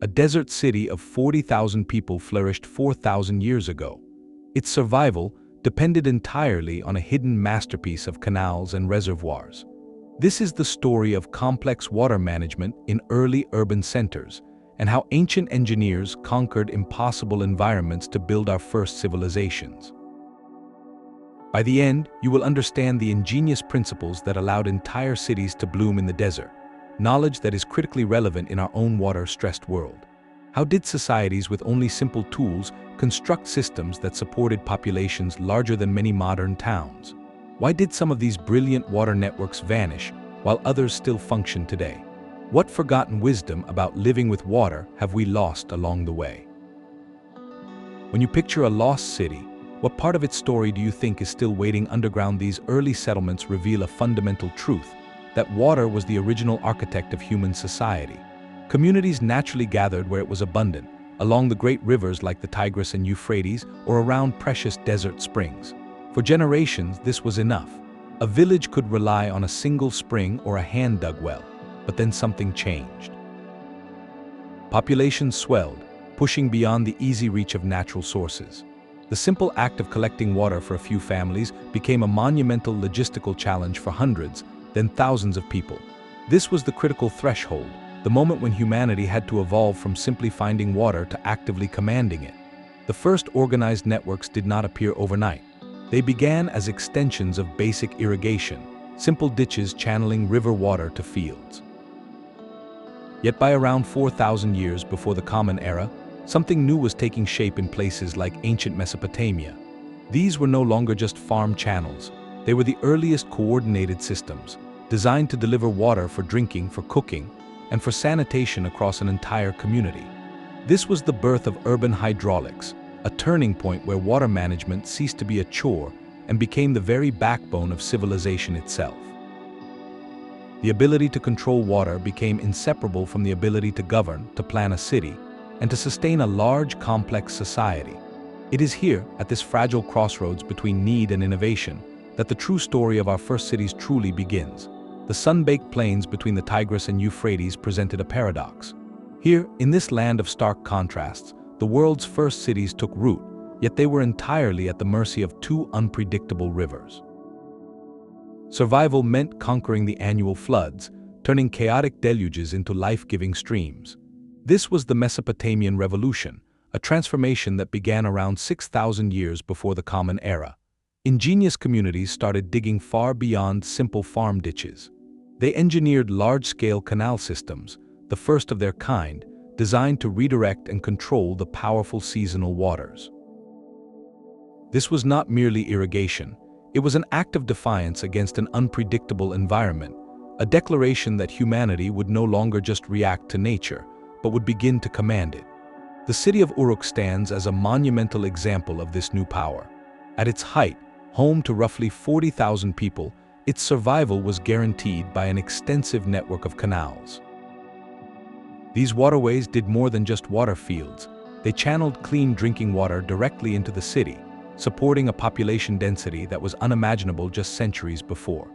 a desert city of 40,000 people flourished 4,000 years ago. Its survival depended entirely on a hidden masterpiece of canals and reservoirs. This is the story of complex water management in early urban centers and how ancient engineers conquered impossible environments to build our first civilizations. By the end, you will understand the ingenious principles that allowed entire cities to bloom in the desert, knowledge that is critically relevant in our own water-stressed world. How did societies with only simple tools construct systems that supported populations larger than many modern towns? Why did some of these brilliant water networks vanish while others still function today? What forgotten wisdom about living with water have we lost along the way? When you picture a lost city, what part of its story do you think is still waiting underground? These early settlements reveal a fundamental truth, that water was the original architect of human society. Communities naturally gathered where it was abundant, along the great rivers like the Tigris and Euphrates or around precious desert springs. For generations, this was enough. A village could rely on a single spring or a hand-dug well, but then something changed. Populations swelled, pushing beyond the easy reach of natural sources. The simple act of collecting water for a few families became a monumental logistical challenge for hundreds, then thousands of people. This was the critical threshold, the moment when humanity had to evolve from simply finding water to actively commanding it. The first organized networks did not appear overnight. They began as extensions of basic irrigation, simple ditches channeling river water to fields. Yet by around 4,000 years before the Common Era, something new was taking shape in places like ancient Mesopotamia. These were no longer just farm channels. They were the earliest coordinated systems, designed to deliver water for drinking, for cooking, and for sanitation across an entire community. This was the birth of urban hydraulics, a turning point where water management ceased to be a chore and became the very backbone of civilization itself. The ability to control water became inseparable from the ability to govern, to plan a city, and to sustain a large, complex society. It is here, at this fragile crossroads between need and innovation, that the true story of our first cities truly begins. The sun-baked plains between the Tigris and Euphrates presented a paradox. Here, in this land of stark contrasts, the world's first cities took root, yet they were entirely at the mercy of two unpredictable rivers. Survival meant conquering the annual floods, turning chaotic deluges into life-giving streams. This was the Mesopotamian Revolution, a transformation that began around 6,000 years before the Common Era. Ingenious communities started digging far beyond simple farm ditches. They engineered large-scale canal systems, the first of their kind, designed to redirect and control the powerful seasonal waters. This was not merely irrigation. It was an act of defiance against an unpredictable environment, a declaration that humanity would no longer just react to nature, but would begin to command it. The city of Uruk stands as a monumental example of this new power. At its height, home to roughly 40,000 people, its survival was guaranteed by an extensive network of canals. These waterways did more than just water fields. They channeled clean drinking water directly into the city, supporting a population density that was unimaginable just centuries before.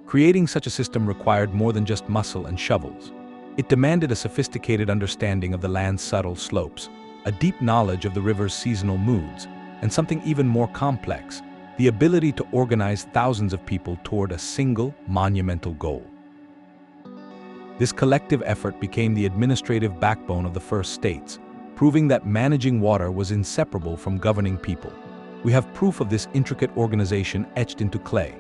Creating such a system required more than just muscle and shovels. It demanded a sophisticated understanding of the land's subtle slopes, a deep knowledge of the river's seasonal moods, and something even more complex, the ability to organize thousands of people toward a single, monumental goal. This collective effort became the administrative backbone of the first states, proving that managing water was inseparable from governing people. We have proof of this intricate organization etched into clay.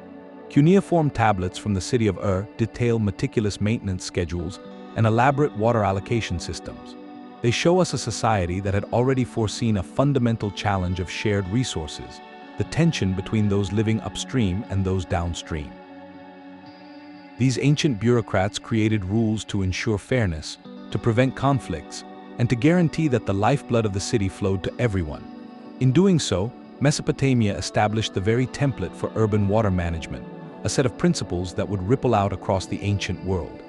Cuneiform tablets from the city of Ur detail meticulous maintenance schedules and elaborate water allocation systems. They show us a society that had already foreseen a fundamental challenge of shared resources, the tension between those living upstream and those downstream. These ancient bureaucrats created rules to ensure fairness, to prevent conflicts, and to guarantee that the lifeblood of the city flowed to everyone. In doing so, Mesopotamia established the very template for urban water management, a set of principles that would ripple out across the ancient world.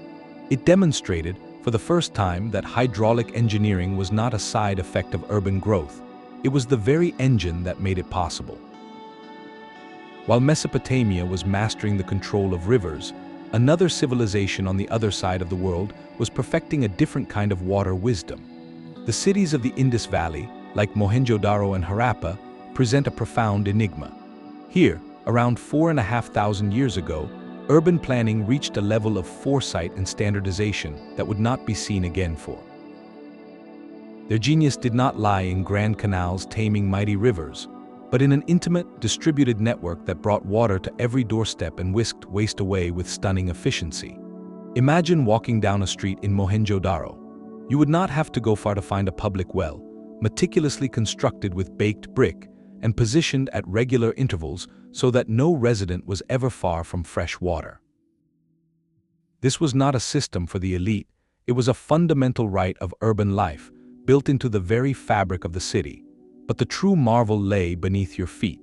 It demonstrated, for the first time, that hydraulic engineering was not a side effect of urban growth. It was the very engine that made it possible. While Mesopotamia was mastering the control of rivers, another civilization on the other side of the world was perfecting a different kind of water wisdom. The cities of the Indus Valley, like Mohenjo-daro and Harappa, present a profound enigma. Here, around 4,500 years ago, urban planning reached a level of foresight and standardization that would not be seen again for. Their genius did not lie in grand canals taming mighty rivers, but in an intimate, distributed network that brought water to every doorstep and whisked waste away with stunning efficiency. Imagine walking down a street in Mohenjo-daro. You would not have to go far to find a public well, meticulously constructed with baked brick and positioned at regular intervals so that no resident was ever far from fresh water. This was not a system for the elite, it was a fundamental right of urban life, built into the very fabric of the city. But the true marvel lay beneath your feet.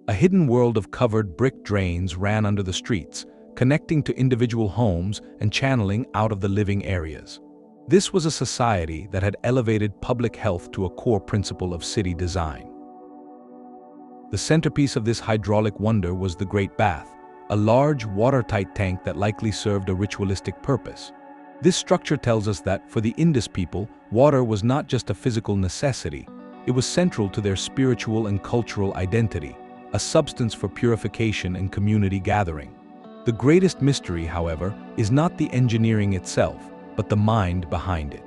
A hidden world of covered brick drains ran under the streets, connecting to individual homes and channeling out of the living areas. This was a society that had elevated public health to a core principle of city design. The centerpiece of this hydraulic wonder was the Great Bath, a large, watertight tank that likely served a ritualistic purpose. This structure tells us that, for the Indus people, water was not just a physical necessity, it was central to their spiritual and cultural identity, a substance for purification and community gathering. The greatest mystery, however, is not the engineering itself, but the mind behind it.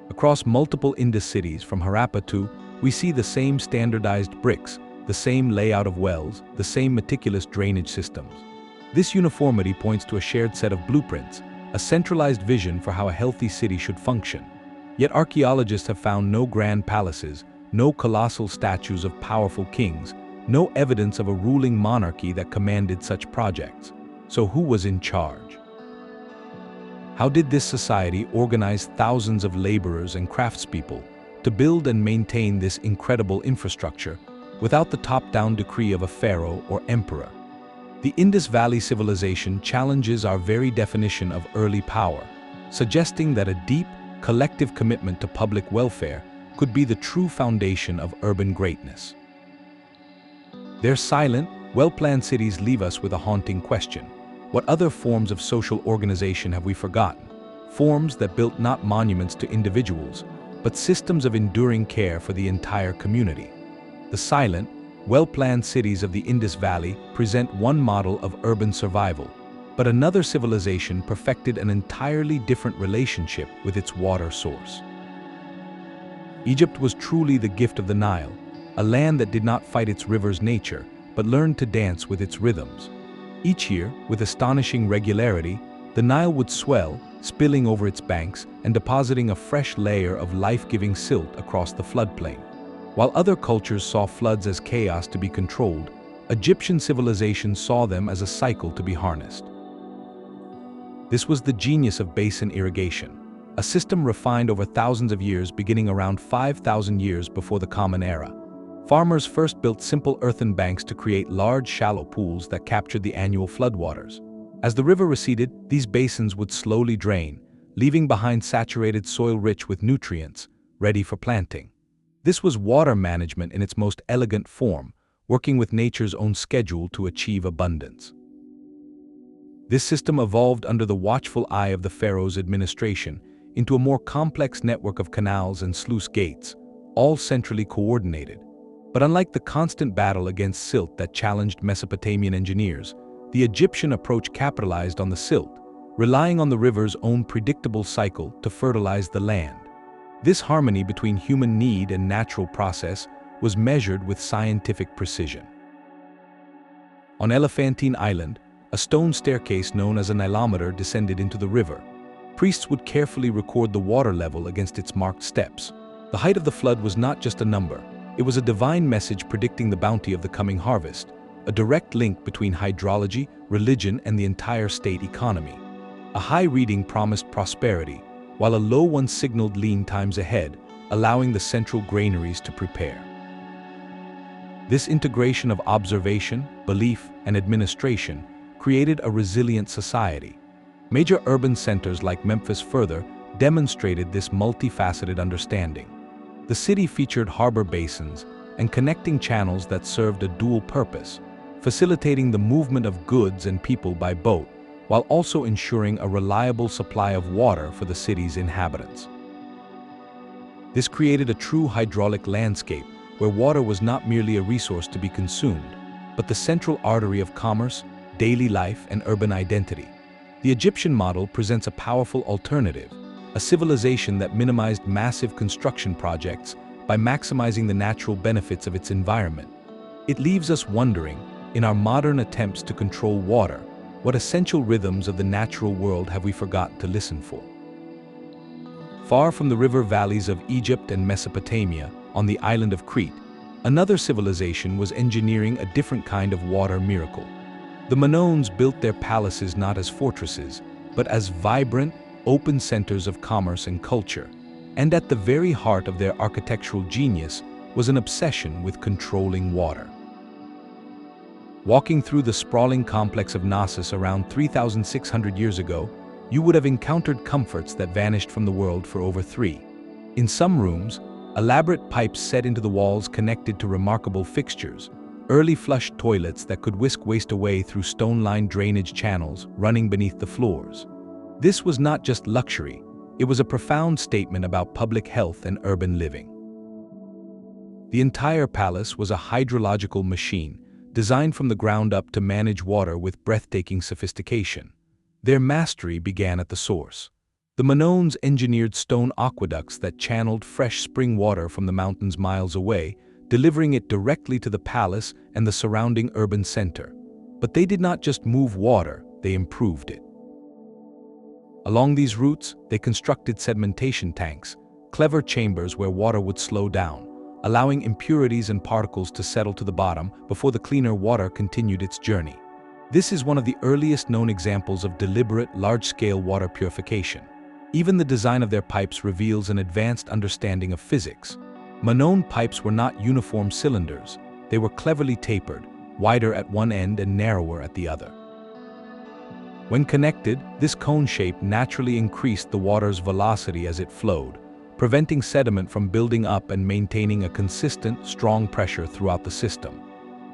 Across multiple Indus cities, from Harappa to, we see the same standardized bricks, the same layout of wells, the same meticulous drainage systems. This uniformity points to a shared set of blueprints, a centralized vision for how a healthy city should function. Yet archaeologists have found no grand palaces, no colossal statues of powerful kings, no evidence of a ruling monarchy that commanded such projects. So who was in charge? How did this society organize thousands of laborers and craftspeople to build and maintain this incredible infrastructure without the top-down decree of a pharaoh or emperor? The Indus Valley civilization challenges our very definition of early power, suggesting that a deep, collective commitment to public welfare could be the true foundation of urban greatness. Their silent, well-planned cities leave us with a haunting question. What other forms of social organization have we forgotten? Forms that built not monuments to individuals, but systems of enduring care for the entire community. The silent, well-planned cities of the Indus Valley present one model of urban survival, but another civilization perfected an entirely different relationship with its water source. Egypt was truly the gift of the Nile, a land that did not fight its river's nature, but learned to dance with its rhythms. Each year, with astonishing regularity, the Nile would swell, spilling over its banks and depositing a fresh layer of life-giving silt across the floodplain. While other cultures saw floods as chaos to be controlled, Egyptian civilization saw them as a cycle to be harnessed. This was the genius of basin irrigation, a system refined over thousands of years beginning around 5,000 years before the Common Era. Farmers first built simple earthen banks to create large, shallow pools that captured the annual floodwaters. As the river receded, these basins would slowly drain, leaving behind saturated soil rich with nutrients, ready for planting. This was water management in its most elegant form, working with nature's own schedule to achieve abundance. This system evolved under the watchful eye of the pharaoh's administration into a more complex network of canals and sluice gates, all centrally coordinated. But unlike the constant battle against silt that challenged Mesopotamian engineers, the Egyptian approach capitalized on the silt, relying on the river's own predictable cycle to fertilize the land. This harmony between human need and natural process was measured with scientific precision. On Elephantine Island, a stone staircase known as a Nileometer descended into the river. Priests would carefully record the water level against its marked steps. The height of the flood was not just a number, it was a divine message predicting the bounty of the coming harvest, a direct link between hydrology, religion, and the entire state economy. A high reading promised prosperity, while a low one signaled lean times ahead, allowing the central granaries to prepare. This integration of observation, belief, and administration created a resilient society. Major urban centers like Memphis further demonstrated this multifaceted understanding. The city featured harbor basins and connecting channels that served a dual purpose, facilitating the movement of goods and people by boat, while also ensuring a reliable supply of water for the city's inhabitants. This created a true hydraulic landscape where water was not merely a resource to be consumed, but the central artery of commerce, daily life, and urban identity. The Egyptian model presents a powerful alternative, a civilization that minimized massive construction projects by maximizing the natural benefits of its environment. It leaves us wondering, in our modern attempts to control water, what essential rhythms of the natural world have we forgotten to listen for? Far from the river valleys of Egypt and Mesopotamia, on the island of Crete, another civilization was engineering a different kind of water miracle. The Minoans built their palaces not as fortresses, but as vibrant, open centers of commerce and culture. And at the very heart of their architectural genius was an obsession with controlling water. Walking through the sprawling complex of Knossos around 3,600 years ago, you would have encountered comforts that vanished from the world for over 3. In some rooms, elaborate pipes set into the walls connected to remarkable fixtures, early flush toilets that could whisk waste away through stone-lined drainage channels running beneath the floors. This was not just luxury, it was a profound statement about public health and urban living. The entire palace was a hydrological machine, designed from the ground up to manage water with breathtaking sophistication. Their mastery began at the source. The Minoans engineered stone aqueducts that channeled fresh spring water from the mountains miles away, delivering it directly to the palace and the surrounding urban center. But they did not just move water, they improved it. Along these routes, they constructed sedimentation tanks, clever chambers where water would slow down, allowing impurities and particles to settle to the bottom before the cleaner water continued its journey. This is one of the earliest known examples of deliberate, large-scale water purification. Even the design of their pipes reveals an advanced understanding of physics. Minoan pipes were not uniform cylinders. They were cleverly tapered, wider at one end and narrower at the other. When connected, this cone shape naturally increased the water's velocity as it flowed, preventing sediment from building up and maintaining a consistent, strong pressure throughout the system.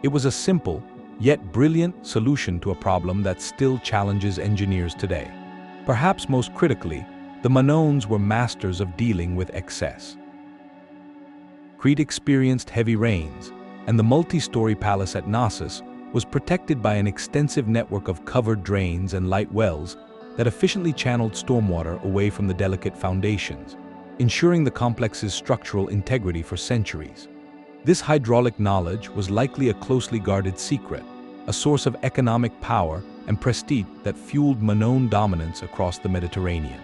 It was a simple, yet brilliant solution to a problem that still challenges engineers today. Perhaps most critically, the Minoans were masters of dealing with excess. Crete experienced heavy rains, and the multi-story palace at Knossos was protected by an extensive network of covered drains and light wells that efficiently channeled stormwater away from the delicate foundations, ensuring the complex's structural integrity for centuries. This hydraulic knowledge was likely a closely guarded secret, a source of economic power and prestige that fueled Minoan dominance across the Mediterranean.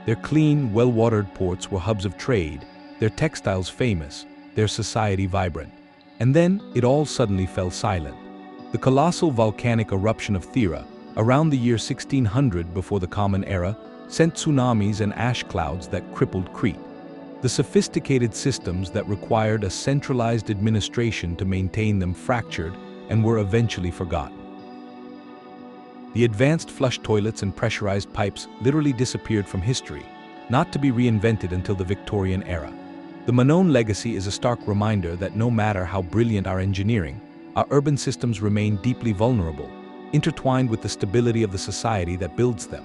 Their clean, well-watered ports were hubs of trade, their textiles famous, their society vibrant. And then it all suddenly fell silent. The colossal volcanic eruption of Thera, around the year 1600 before the Common Era, sent tsunamis and ash clouds that crippled Crete. The sophisticated systems that required a centralized administration to maintain them fractured and were eventually forgotten. The advanced flush toilets and pressurized pipes literally disappeared from history, not to be reinvented until the Victorian era. The Minoan legacy is a stark reminder that no matter how brilliant our engineering, our urban systems remain deeply vulnerable, intertwined with the stability of the society that builds them.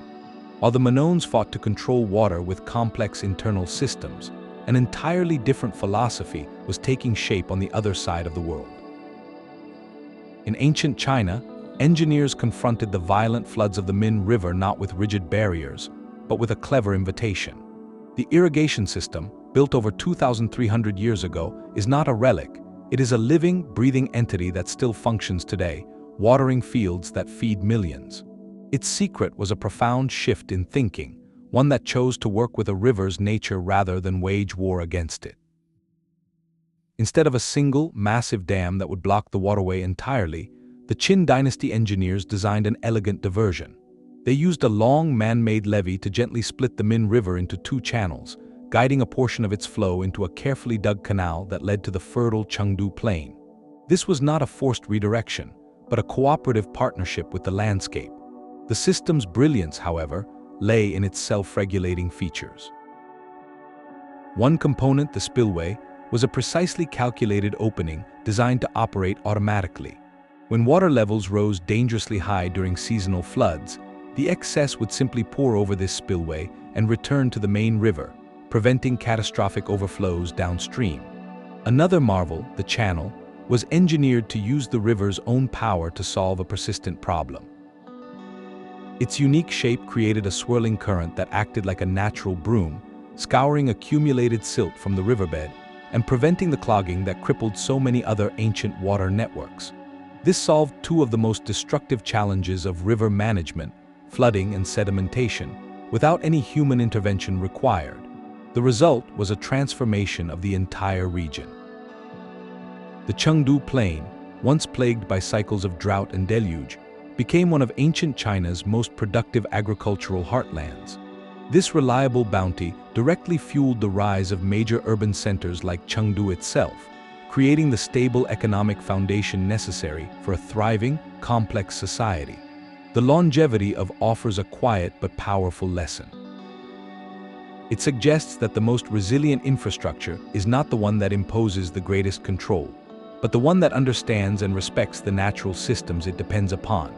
While the Minoans fought to control water with complex internal systems, an entirely different philosophy was taking shape on the other side of the world. In ancient China, engineers confronted the violent floods of the Min River not with rigid barriers, but with a clever invitation. The irrigation system, built over 2,300 years ago, is not a relic. It is a living, breathing entity that still functions today, watering fields that feed millions. Its secret was a profound shift in thinking, one that chose to work with a river's nature rather than wage war against it. Instead of a single, massive dam that would block the waterway entirely, the Qin dynasty engineers designed an elegant diversion. They used a long, man-made levee to gently split the Min River into 2 channels, guiding a portion of its flow into a carefully dug canal that led to the fertile Chengdu Plain. This was not a forced redirection, but a cooperative partnership with the landscape. The system's brilliance, however, lay in its self-regulating features. One component, the spillway, was a precisely calculated opening designed to operate automatically. When water levels rose dangerously high during seasonal floods, the excess would simply pour over this spillway and return to the main river, preventing catastrophic overflows downstream. Another marvel, the channel, was engineered to use the river's own power to solve a persistent problem. Its unique shape created a swirling current that acted like a natural broom, scouring accumulated silt from the riverbed and preventing the clogging that crippled so many other ancient water networks. This solved two of the most destructive challenges of river management, flooding and sedimentation, without any human intervention required. The result was a transformation of the entire region. The Chengdu Plain, once plagued by cycles of drought and deluge, became one of ancient China's most productive agricultural heartlands. This reliable bounty directly fueled the rise of major urban centers like Chengdu itself, creating the stable economic foundation necessary for a thriving, complex society. The longevity offers a quiet but powerful lesson. It suggests that the most resilient infrastructure is not the one that imposes the greatest control, but the one that understands and respects the natural systems it depends upon.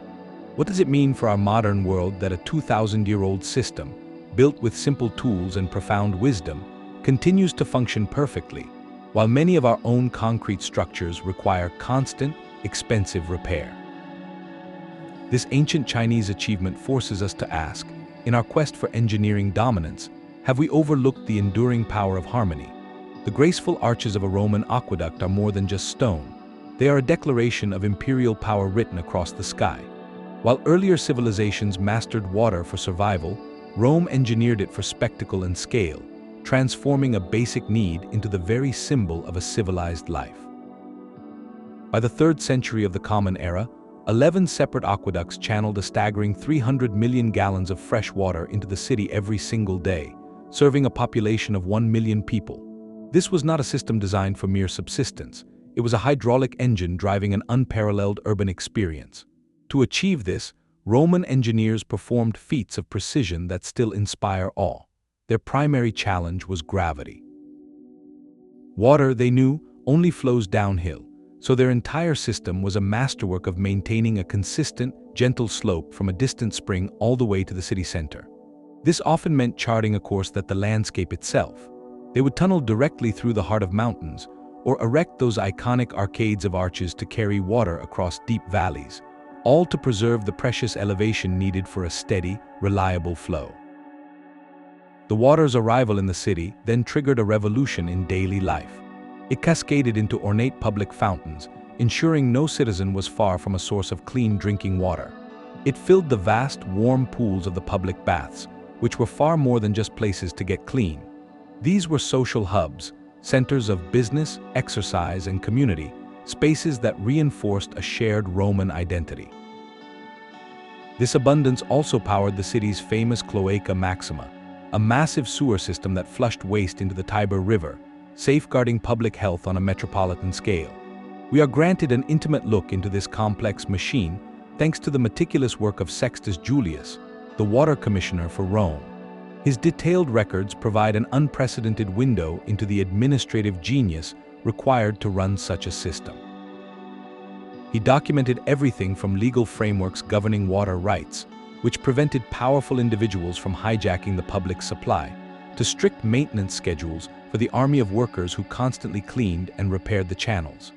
What does it mean for our modern world that a 2,000-year-old system, built with simple tools and profound wisdom, continues to function perfectly, while many of our own concrete structures require constant, expensive repair? This ancient Chinese achievement forces us to ask, in our quest for engineering dominance, have we overlooked the enduring power of harmony? The graceful arches of a Roman aqueduct are more than just stone. They are a declaration of imperial power written across the sky. While earlier civilizations mastered water for survival, Rome engineered it for spectacle and scale, transforming a basic need into the very symbol of a civilized life. By the 3rd century of the Common Era, 11 separate aqueducts channeled a staggering 300 million gallons of fresh water into the city every single day, serving a population of 1 million people. This was not a system designed for mere subsistence. It was a hydraulic engine driving an unparalleled urban experience. To achieve this, Roman engineers performed feats of precision that still inspire awe. Their primary challenge was gravity. Water, they knew, only flows downhill, so their entire system was a masterwork of maintaining a consistent, gentle slope from a distant spring all the way to the city center. This often meant charting a course that the landscape itself. They would tunnel directly through the heart of mountains, or erect those iconic arcades of arches to carry water across deep valleys, all to preserve the precious elevation needed for a steady, reliable flow. The water's arrival in the city then triggered a revolution in daily life. It cascaded into ornate public fountains, ensuring no citizen was far from a source of clean drinking water. It filled the vast, warm pools of the public baths, which were far more than just places to get clean. These were social hubs, centers of business, exercise, and community, spaces that reinforced a shared Roman identity. This abundance also powered the city's famous Cloaca Maxima, a massive sewer system that flushed waste into the Tiber River, safeguarding public health on a metropolitan scale. We are granted an intimate look into this complex machine thanks to the meticulous work of Sextus Julius, the water commissioner for Rome. His detailed records provide an unprecedented window into the administrative genius required to run such a system. He documented everything from legal frameworks governing water rights, which prevented powerful individuals from hijacking the public supply, to strict maintenance schedules for the army of workers who constantly cleaned and repaired the channels.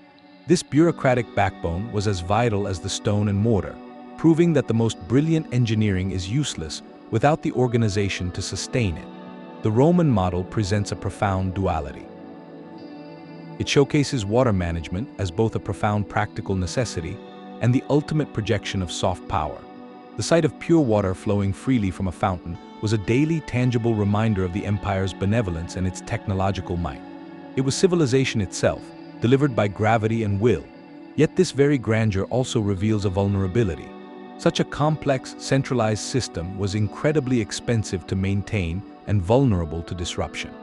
This bureaucratic backbone was as vital as the stone and mortar, proving that the most brilliant engineering is useless without the organization to sustain it. The Roman model presents a profound duality. It showcases water management as both a profound practical necessity and the ultimate projection of soft power. The sight of pure water flowing freely from a fountain was a daily, tangible reminder of the empire's benevolence and its technological might. It was civilization itself, delivered by gravity and will. Yet this very grandeur also reveals a vulnerability. Such a complex, centralized system was incredibly expensive to maintain and vulnerable to disruption.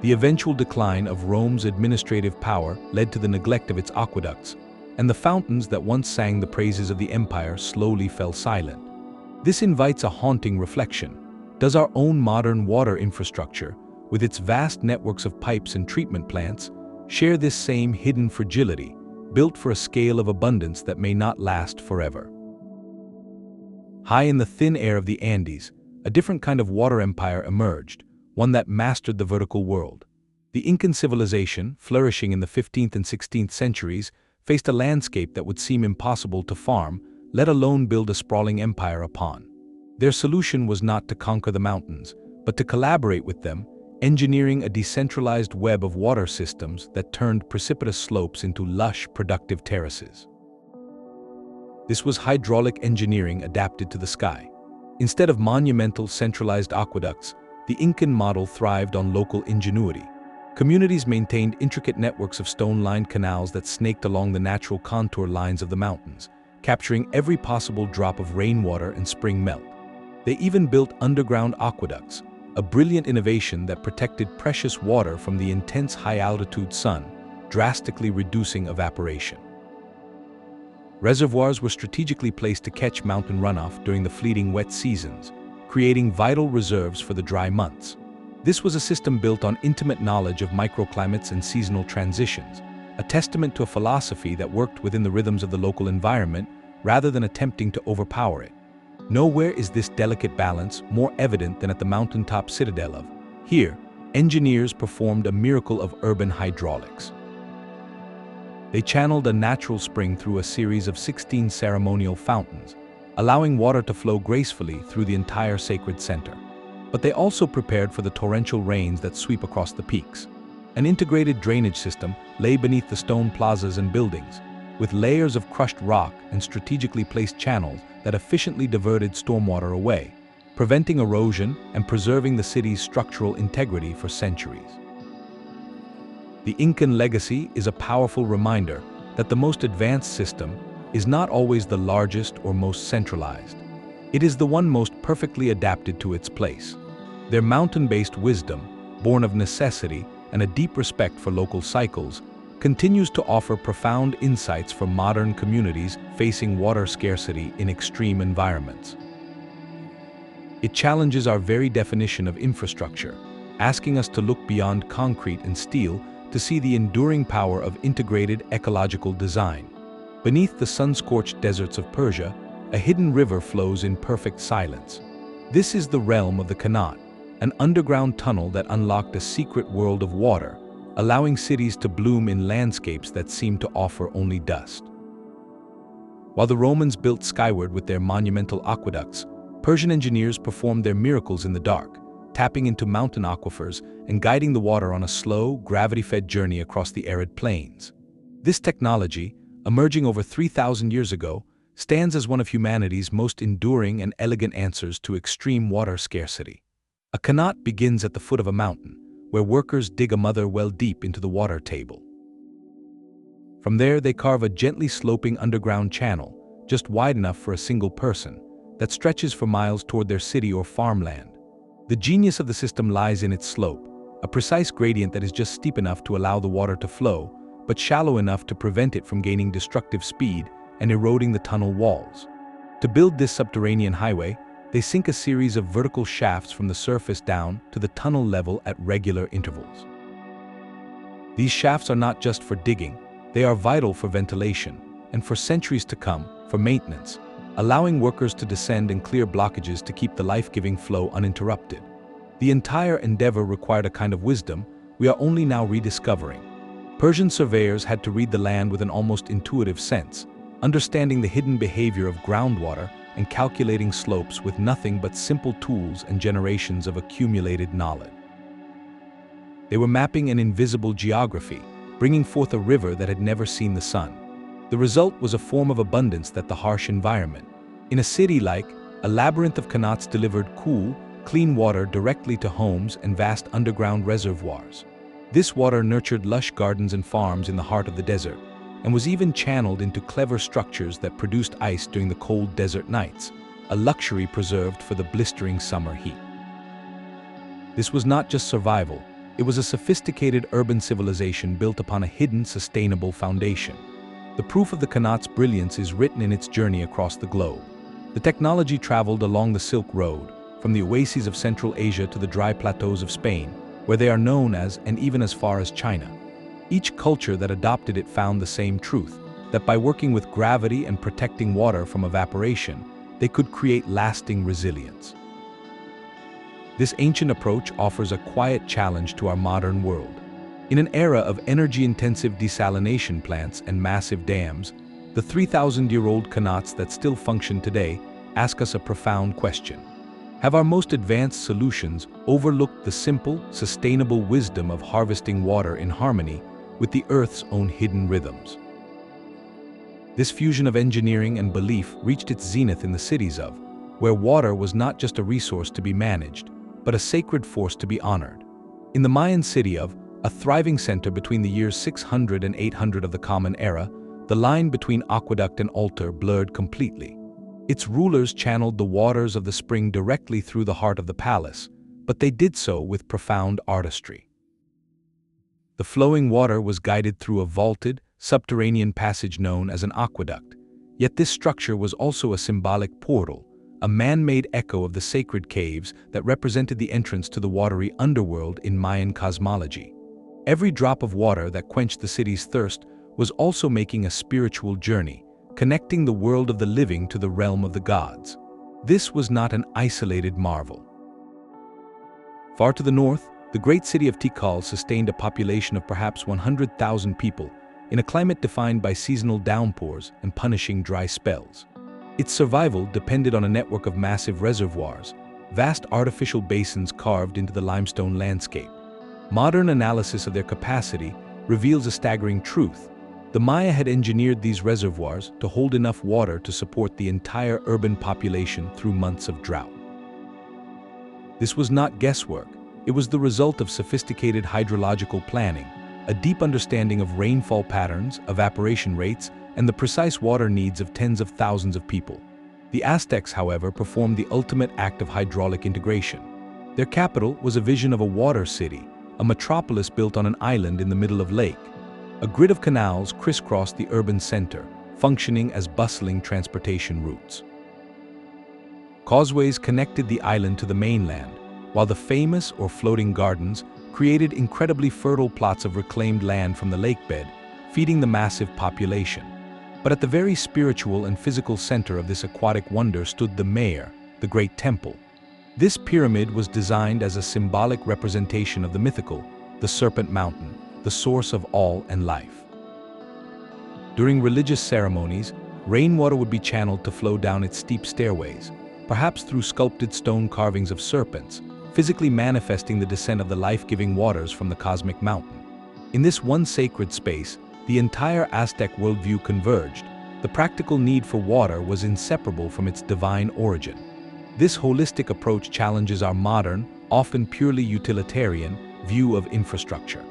The eventual decline of Rome's administrative power led to the neglect of its aqueducts, and the fountains that once sang the praises of the empire slowly fell silent. This invites a haunting reflection. Does our own modern water infrastructure, with its vast networks of pipes and treatment plants, share this same hidden fragility, built for a scale of abundance that may not last forever? High in the thin air of the Andes, a different kind of water empire emerged, one that mastered the vertical world. The Incan civilization, flourishing in the 15th and 16th centuries, faced a landscape that would seem impossible to farm, let alone build a sprawling empire upon. Their solution was not to conquer the mountains, but to collaborate with them, engineering a decentralized web of water systems that turned precipitous slopes into lush, productive terraces. This was hydraulic engineering adapted to the sky. Instead of monumental, centralized aqueducts, the Incan model thrived on local ingenuity. Communities maintained intricate networks of stone-lined canals that snaked along the natural contour lines of the mountains, capturing every possible drop of rainwater and spring melt. They even built underground aqueducts, a brilliant innovation that protected precious water from the intense high-altitude sun, drastically reducing evaporation. Reservoirs were strategically placed to catch mountain runoff during the fleeting wet seasons, creating vital reserves for the dry months. This was a system built on intimate knowledge of microclimates and seasonal transitions, a testament to a philosophy that worked within the rhythms of the local environment rather than attempting to overpower it. Nowhere is this delicate balance more evident than at the mountaintop citadel of. Here, engineers performed a miracle of urban hydraulics. They channeled a natural spring through a series of 16 ceremonial fountains, allowing water to flow gracefully through the entire sacred center. But they also prepared for the torrential rains that sweep across the peaks. An integrated drainage system lay beneath the stone plazas and buildings, with layers of crushed rock and strategically placed channels that efficiently diverted stormwater away, preventing erosion and preserving the city's structural integrity for centuries. The Incan legacy is a powerful reminder that the most advanced system is not always the largest or most centralized. It is the one most perfectly adapted to its place. Their mountain-based wisdom, born of necessity and a deep respect for local cycles, continues to offer profound insights for modern communities facing water scarcity in extreme environments. It challenges our very definition of infrastructure, asking us to look beyond concrete and steel to see the enduring power of integrated ecological design. Beneath the sun-scorched deserts of Persia, a hidden river flows in perfect silence. This is the realm of the Qanat, an underground tunnel that unlocked a secret world of water, allowing cities to bloom in landscapes that seem to offer only dust. While the Romans built skyward with their monumental aqueducts, Persian engineers performed their miracles in the dark, tapping into mountain aquifers and guiding the water on a slow, gravity-fed journey across the arid plains. This technology, emerging over 3,000 years ago, stands as one of humanity's most enduring and elegant answers to extreme water scarcity. A Qanat begins at the foot of a mountain, where workers dig a mother well deep into the water table. From there, they carve a gently sloping underground channel, just wide enough for a single person, that stretches for miles toward their city or farmland. The genius of the system lies in its slope, a precise gradient that is just steep enough to allow the water to flow, but shallow enough to prevent it from gaining destructive speed and eroding the tunnel walls. To build this subterranean highway, they sink a series of vertical shafts from the surface down to the tunnel level at regular intervals. These shafts are not just for digging, they are vital for ventilation, and for centuries to come, for maintenance, allowing workers to descend and clear blockages to keep the life-giving flow uninterrupted. The entire endeavor required a kind of wisdom we are only now rediscovering. Persian surveyors had to read the land with an almost intuitive sense, understanding the hidden behavior of groundwater and calculating slopes with nothing but simple tools and generations of accumulated knowledge. They were mapping an invisible geography, bringing forth a river that had never seen the sun. The result was a form of abundance that the harsh environment. In a city like, a labyrinth of Qanats delivered cool, clean water directly to homes and vast underground reservoirs. This water nurtured lush gardens and farms in the heart of the desert, and was even channeled into clever structures that produced ice during the cold desert nights, a luxury preserved for the blistering summer heat. This was not just survival, it was a sophisticated urban civilization built upon a hidden, sustainable foundation. The proof of the Qanat's brilliance is written in its journey across the globe. The technology traveled along the Silk Road, from the oases of Central Asia to the dry plateaus of Spain, where they are known as, and even as far as China. Each culture that adopted it found the same truth, that by working with gravity and protecting water from evaporation, they could create lasting resilience. This ancient approach offers a quiet challenge to our modern world. In an era of energy-intensive desalination plants and massive dams, the 3,000-year-old Qanats that still function today ask us a profound question. Have our most advanced solutions overlooked the simple, sustainable wisdom of harvesting water in harmony with the Earth's own hidden rhythms? This fusion of engineering and belief reached its zenith in the cities of, where water was not just a resource to be managed, but a sacred force to be honored. In the Mayan city of, a thriving center between the years 600 and 800 of the Common Era, the line between aqueduct and altar blurred completely. Its rulers channeled the waters of the spring directly through the heart of the palace, but they did so with profound artistry. The flowing water was guided through a vaulted, subterranean passage known as an aqueduct, yet this structure was also a symbolic portal, a man-made echo of the sacred caves that represented the entrance to the watery underworld in Mayan cosmology. Every drop of water that quenched the city's thirst was also making a spiritual journey, connecting the world of the living to the realm of the gods. This was not an isolated marvel. Far to the north, the great city of Tikal sustained a population of perhaps 100,000 people in a climate defined by seasonal downpours and punishing dry spells. Its survival depended on a network of massive reservoirs, vast artificial basins carved into the limestone landscape. Modern analysis of their capacity reveals a staggering truth. The Maya had engineered these reservoirs to hold enough water to support the entire urban population through months of drought. This was not guesswork. It was the result of sophisticated hydrological planning, a deep understanding of rainfall patterns, evaporation rates, and the precise water needs of tens of thousands of people. The Aztecs, however, performed the ultimate act of hydraulic integration. Their capital was a vision of a water city, a metropolis built on an island in the middle of lake. A grid of canals crisscrossed the urban center, functioning as bustling transportation routes. Causeways connected the island to the mainland, while the famous or floating gardens created incredibly fertile plots of reclaimed land from the lakebed, feeding the massive population. But at the very spiritual and physical center of this aquatic wonder stood the Mayor, the great temple. This pyramid was designed as a symbolic representation of the mythical, the Serpent Mountain, the source of all and life. During religious ceremonies, rainwater would be channeled to flow down its steep stairways, perhaps through sculpted stone carvings of serpents, physically manifesting the descent of the life-giving waters from the cosmic mountain. In this one sacred space, the entire Aztec worldview converged. The practical need for water was inseparable from its divine origin. This holistic approach challenges our modern, often purely utilitarian, view of infrastructure.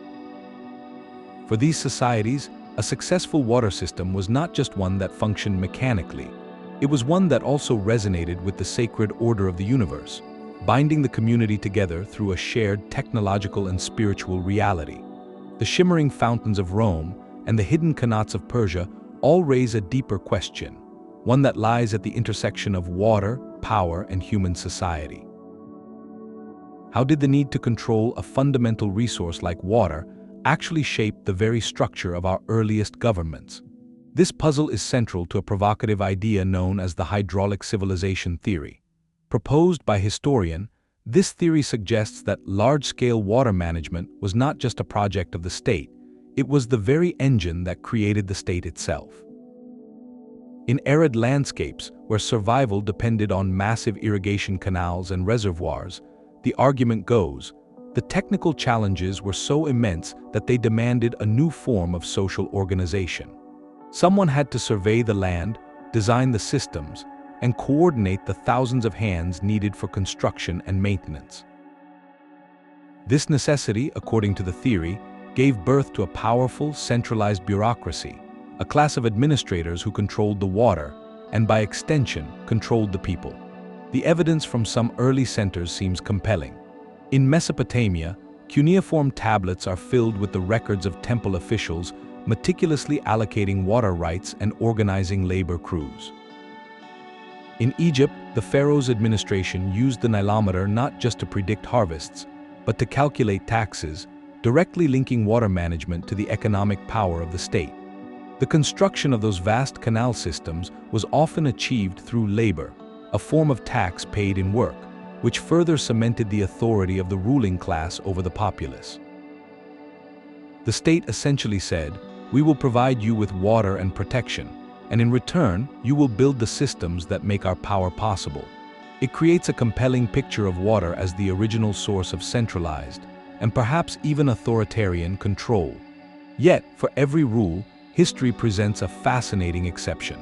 For these societies, a successful water system was not just one that functioned mechanically. It was one that also resonated with the sacred order of the universe, binding the community together through a shared technological and spiritual reality. The shimmering fountains of Rome and the hidden Qanats of Persia all raise a deeper question, one that lies at the intersection of water, power, and human society. How did the need to control a fundamental resource like water actually shape the very structure of our earliest governments? This puzzle is central to a provocative idea known as the hydraulic civilization theory. Proposed by historian, this theory suggests that large-scale water management was not just a project of the state, it was the very engine that created the state itself. In arid landscapes where survival depended on massive irrigation canals and reservoirs, the argument goes, the technical challenges were so immense that they demanded a new form of social organization. Someone had to survey the land, design the systems, and coordinate the thousands of hands needed for construction and maintenance. This necessity, according to the theory, gave birth to a powerful, centralized bureaucracy, a class of administrators who controlled the water, and by extension, controlled the people. The evidence from some early centers seems compelling. In Mesopotamia, cuneiform tablets are filled with the records of temple officials meticulously allocating water rights and organizing labor crews. In Egypt, the pharaoh's administration used the Nileometer not just to predict harvests, but to calculate taxes, directly linking water management to the economic power of the state. The construction of those vast canal systems was often achieved through labor, a form of tax paid in work, which further cemented the authority of the ruling class over the populace. The state essentially said, "We will provide you with water and protection, and in return, you will build the systems that make our power possible." It creates a compelling picture of water as the original source of centralized, and perhaps even authoritarian control. Yet, for every rule, history presents a fascinating exception.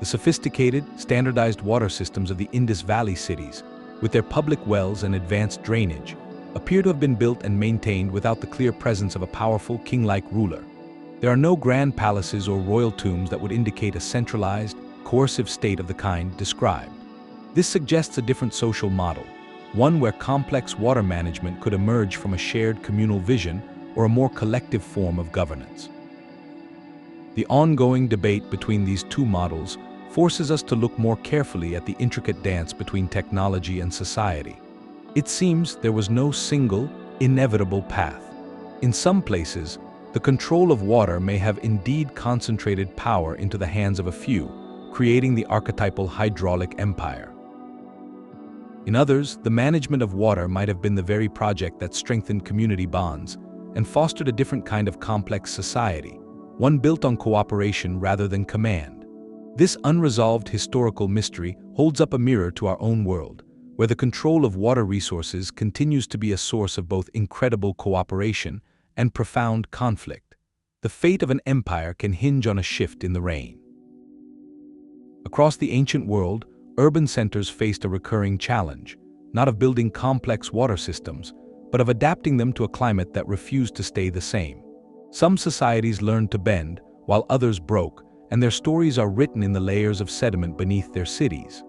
The sophisticated, standardized water systems of the Indus Valley cities, with their public wells and advanced drainage, appear to have been built and maintained without the clear presence of a powerful, king-like ruler. There are no grand palaces or royal tombs that would indicate a centralized, coercive state of the kind described. This suggests a different social model, one where complex water management could emerge from a shared communal vision or a more collective form of governance. The ongoing debate between these two models forces us to look more carefully at the intricate dance between technology and society. It seems there was no single, inevitable path. In some places, the control of water may have indeed concentrated power into the hands of a few, creating the archetypal hydraulic empire. In others, the management of water might have been the very project that strengthened community bonds and fostered a different kind of complex society, one built on cooperation rather than command. This unresolved historical mystery holds up a mirror to our own world, where the control of water resources continues to be a source of both incredible cooperation and profound conflict. The fate of an empire can hinge on a shift in the rain. Across the ancient world, urban centers faced a recurring challenge, not of building complex water systems, but of adapting them to a climate that refused to stay the same. Some societies learned to bend, while others broke, and their stories are written in the layers of sediment beneath their cities.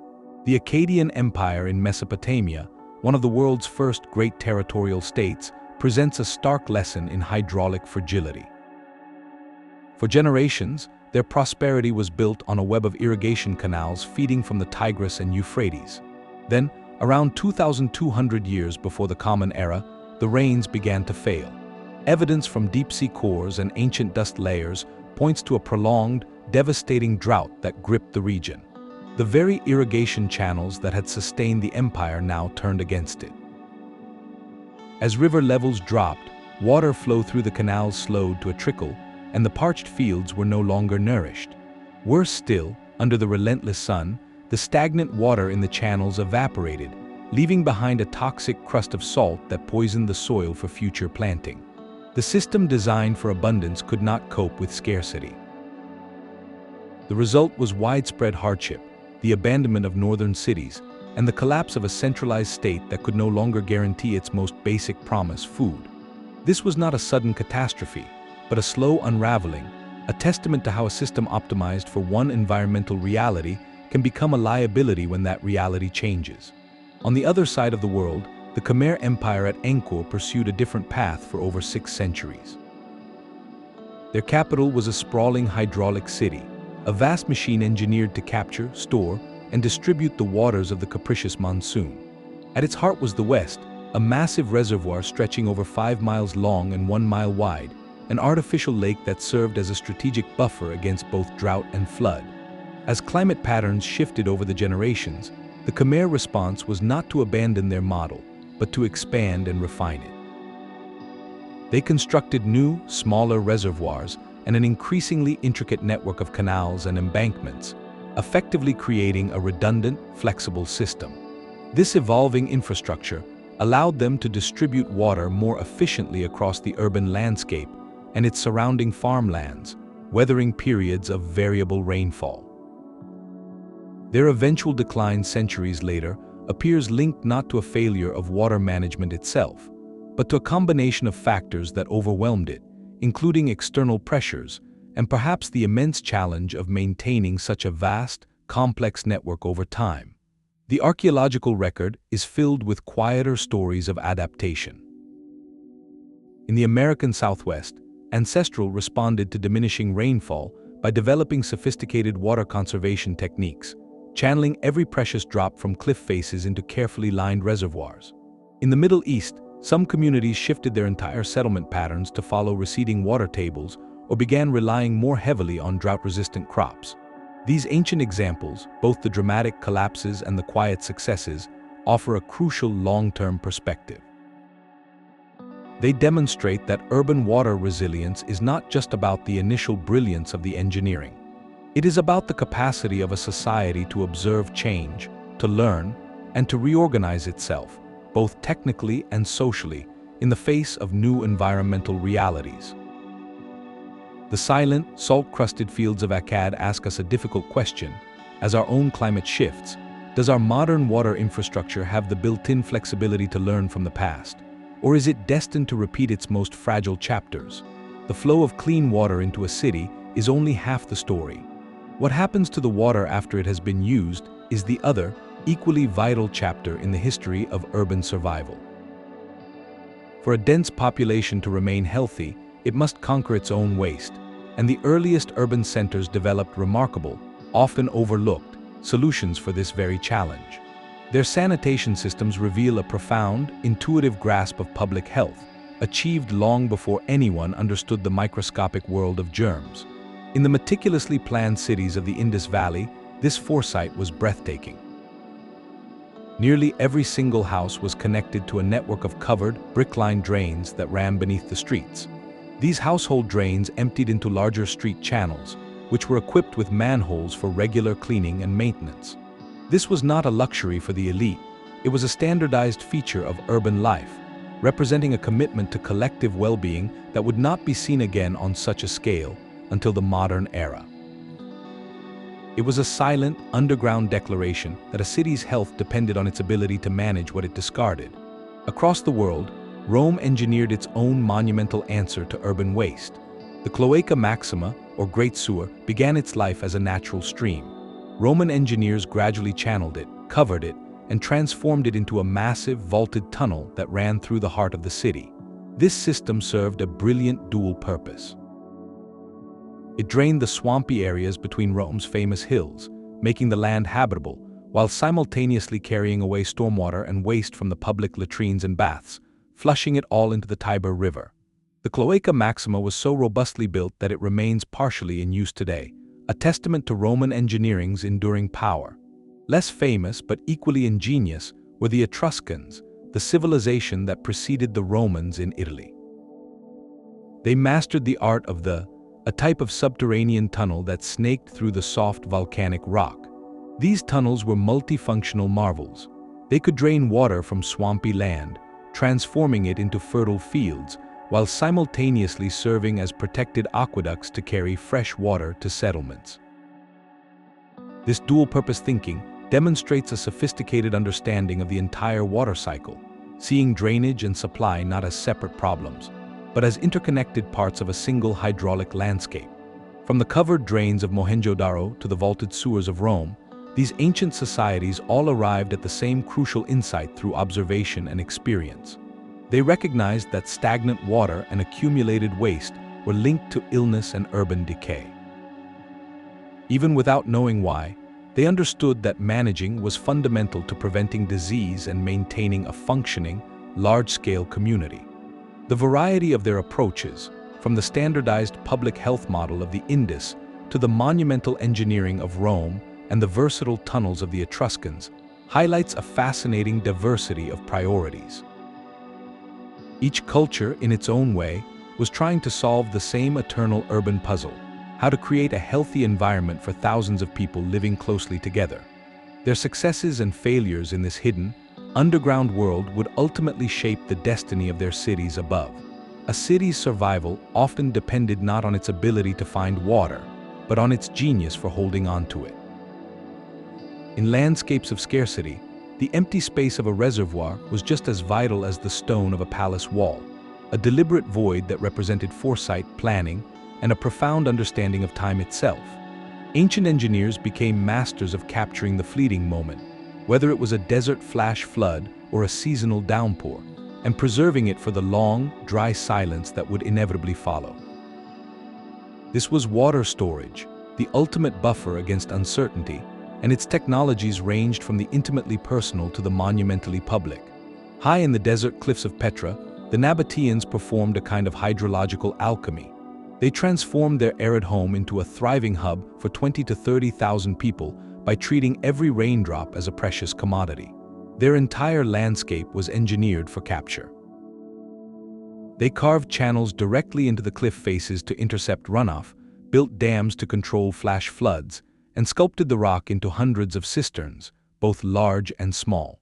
The Akkadian Empire in Mesopotamia, one of the world's first great territorial states, presents a stark lesson in hydraulic fragility. For generations, their prosperity was built on a web of irrigation canals feeding from the Tigris and Euphrates. Then, around 2,200 years before the Common Era, the rains began to fail. Evidence from deep-sea cores and ancient dust layers points to a prolonged, devastating drought that gripped the region. The very irrigation channels that had sustained the empire now turned against it. As river levels dropped, water flow through the canals slowed to a trickle, and the parched fields were no longer nourished. Worse still, under the relentless sun, the stagnant water in the channels evaporated, leaving behind a toxic crust of salt that poisoned the soil for future planting. The system designed for abundance could not cope with scarcity. The result was widespread hardship, the abandonment of northern cities, and the collapse of a centralized state that could no longer guarantee its most basic promise, food. This was not a sudden catastrophe, but a slow unraveling, a testament to how a system optimized for one environmental reality can become a liability when that reality changes. On the other side of the world, the Khmer Empire at Angkor pursued a different path for over 6 centuries. Their capital was a sprawling hydraulic city, a vast machine engineered to capture, store, and distribute the waters of the capricious monsoon. At its heart was the West, a massive reservoir stretching over 5 miles long and 1 mile wide, an artificial lake that served as a strategic buffer against both drought and flood. As climate patterns shifted over the generations, the Khmer response was not to abandon their model, but to expand and refine it. They constructed new, smaller reservoirs and an increasingly intricate network of canals and embankments, effectively creating a redundant, flexible system. This evolving infrastructure allowed them to distribute water more efficiently across the urban landscape and its surrounding farmlands, weathering periods of variable rainfall. Their eventual decline centuries later appears linked not to a failure of water management itself, but to a combination of factors that overwhelmed it, including external pressures and perhaps the immense challenge of maintaining such a vast, complex network over time. The archaeological record is filled with quieter stories of adaptation. In the American Southwest, ancestral responded to diminishing rainfall by developing sophisticated water conservation techniques, channeling every precious drop from cliff faces into carefully lined reservoirs. In the Middle East, some communities shifted their entire settlement patterns to follow receding water tables or began relying more heavily on drought-resistant crops. These ancient examples, both the dramatic collapses and the quiet successes, offer a crucial long-term perspective. They demonstrate that urban water resilience is not just about the initial brilliance of the engineering. It is about the capacity of a society to observe change, to learn, and to reorganize itself, both technically and socially, in the face of new environmental realities. The silent, salt-crusted fields of Akkad ask us a difficult question. As our own climate shifts, does our modern water infrastructure have the built-in flexibility to learn from the past? Or is it destined to repeat its most fragile chapters? The flow of clean water into a city is only half the story. What happens to the water after it has been used is the other, equally vital chapter in the history of urban survival. For a dense population to remain healthy, it must conquer its own waste, and the earliest urban centers developed remarkable, often overlooked, solutions for this very challenge. Their sanitation systems reveal a profound, intuitive grasp of public health, achieved long before anyone understood the microscopic world of germs. In the meticulously planned cities of the Indus Valley, this foresight was breathtaking. Nearly every single house was connected to a network of covered, brick-lined drains that ran beneath the streets. These household drains emptied into larger street channels, which were equipped with manholes for regular cleaning and maintenance. This was not a luxury for the elite, it was a standardized feature of urban life, representing a commitment to collective well-being that would not be seen again on such a scale until the modern era. It was a silent, underground declaration that a city's health depended on its ability to manage what it discarded. Across the world, Rome engineered its own monumental answer to urban waste. The Cloaca Maxima, or Great Sewer, began its life as a natural stream. Roman engineers gradually channeled it, covered it, and transformed it into a massive, vaulted tunnel that ran through the heart of the city. This system served a brilliant dual purpose. It drained the swampy areas between Rome's famous hills, making the land habitable, while simultaneously carrying away stormwater and waste from the public latrines and baths, flushing it all into the Tiber River. The Cloaca Maxima was so robustly built that it remains partially in use today, a testament to Roman engineering's enduring power. Less famous but equally ingenious were the Etruscans, the civilization that preceded the Romans in Italy. They mastered the art of a type of subterranean tunnel that snaked through the soft volcanic rock. These tunnels were multifunctional marvels. They could drain water from swampy land, transforming it into fertile fields, while simultaneously serving as protected aqueducts to carry fresh water to settlements. This dual-purpose thinking demonstrates a sophisticated understanding of the entire water cycle, seeing drainage and supply not as separate problems, but as interconnected parts of a single hydraulic landscape. From the covered drains of Mohenjo-Daro to the vaulted sewers of Rome, these ancient societies all arrived at the same crucial insight through observation and experience. They recognized that stagnant water and accumulated waste were linked to illness and urban decay. Even without knowing why, they understood that managing was fundamental to preventing disease and maintaining a functioning, large-scale community. The variety of their approaches, from the standardized public health model of the Indus to the monumental engineering of Rome and the versatile tunnels of the Etruscans, highlights a fascinating diversity of priorities. Each culture, in its own way, was trying to solve the same eternal urban puzzle: how to create a healthy environment for thousands of people living closely together. Their successes and failures in this hidden, underground world would ultimately shape the destiny of their cities above. A city's survival often depended not on its ability to find water, but on its genius for holding on to it. In landscapes of scarcity, the empty space of a reservoir was just as vital as the stone of a palace wall, a deliberate void that represented foresight, planning, and a profound understanding of time itself. Ancient engineers became masters of capturing the fleeting moment, whether it was a desert flash flood or a seasonal downpour, and preserving it for the long, dry silence that would inevitably follow. This was water storage, the ultimate buffer against uncertainty, and its technologies ranged from the intimately personal to the monumentally public. High in the desert cliffs of Petra, the Nabateans performed a kind of hydrological alchemy. They transformed their arid home into a thriving hub for 20,000 to 30,000 people by treating every raindrop as a precious commodity. Their entire landscape was engineered for capture. They carved channels directly into the cliff faces to intercept runoff, built dams to control flash floods, and sculpted the rock into hundreds of cisterns, both large and small.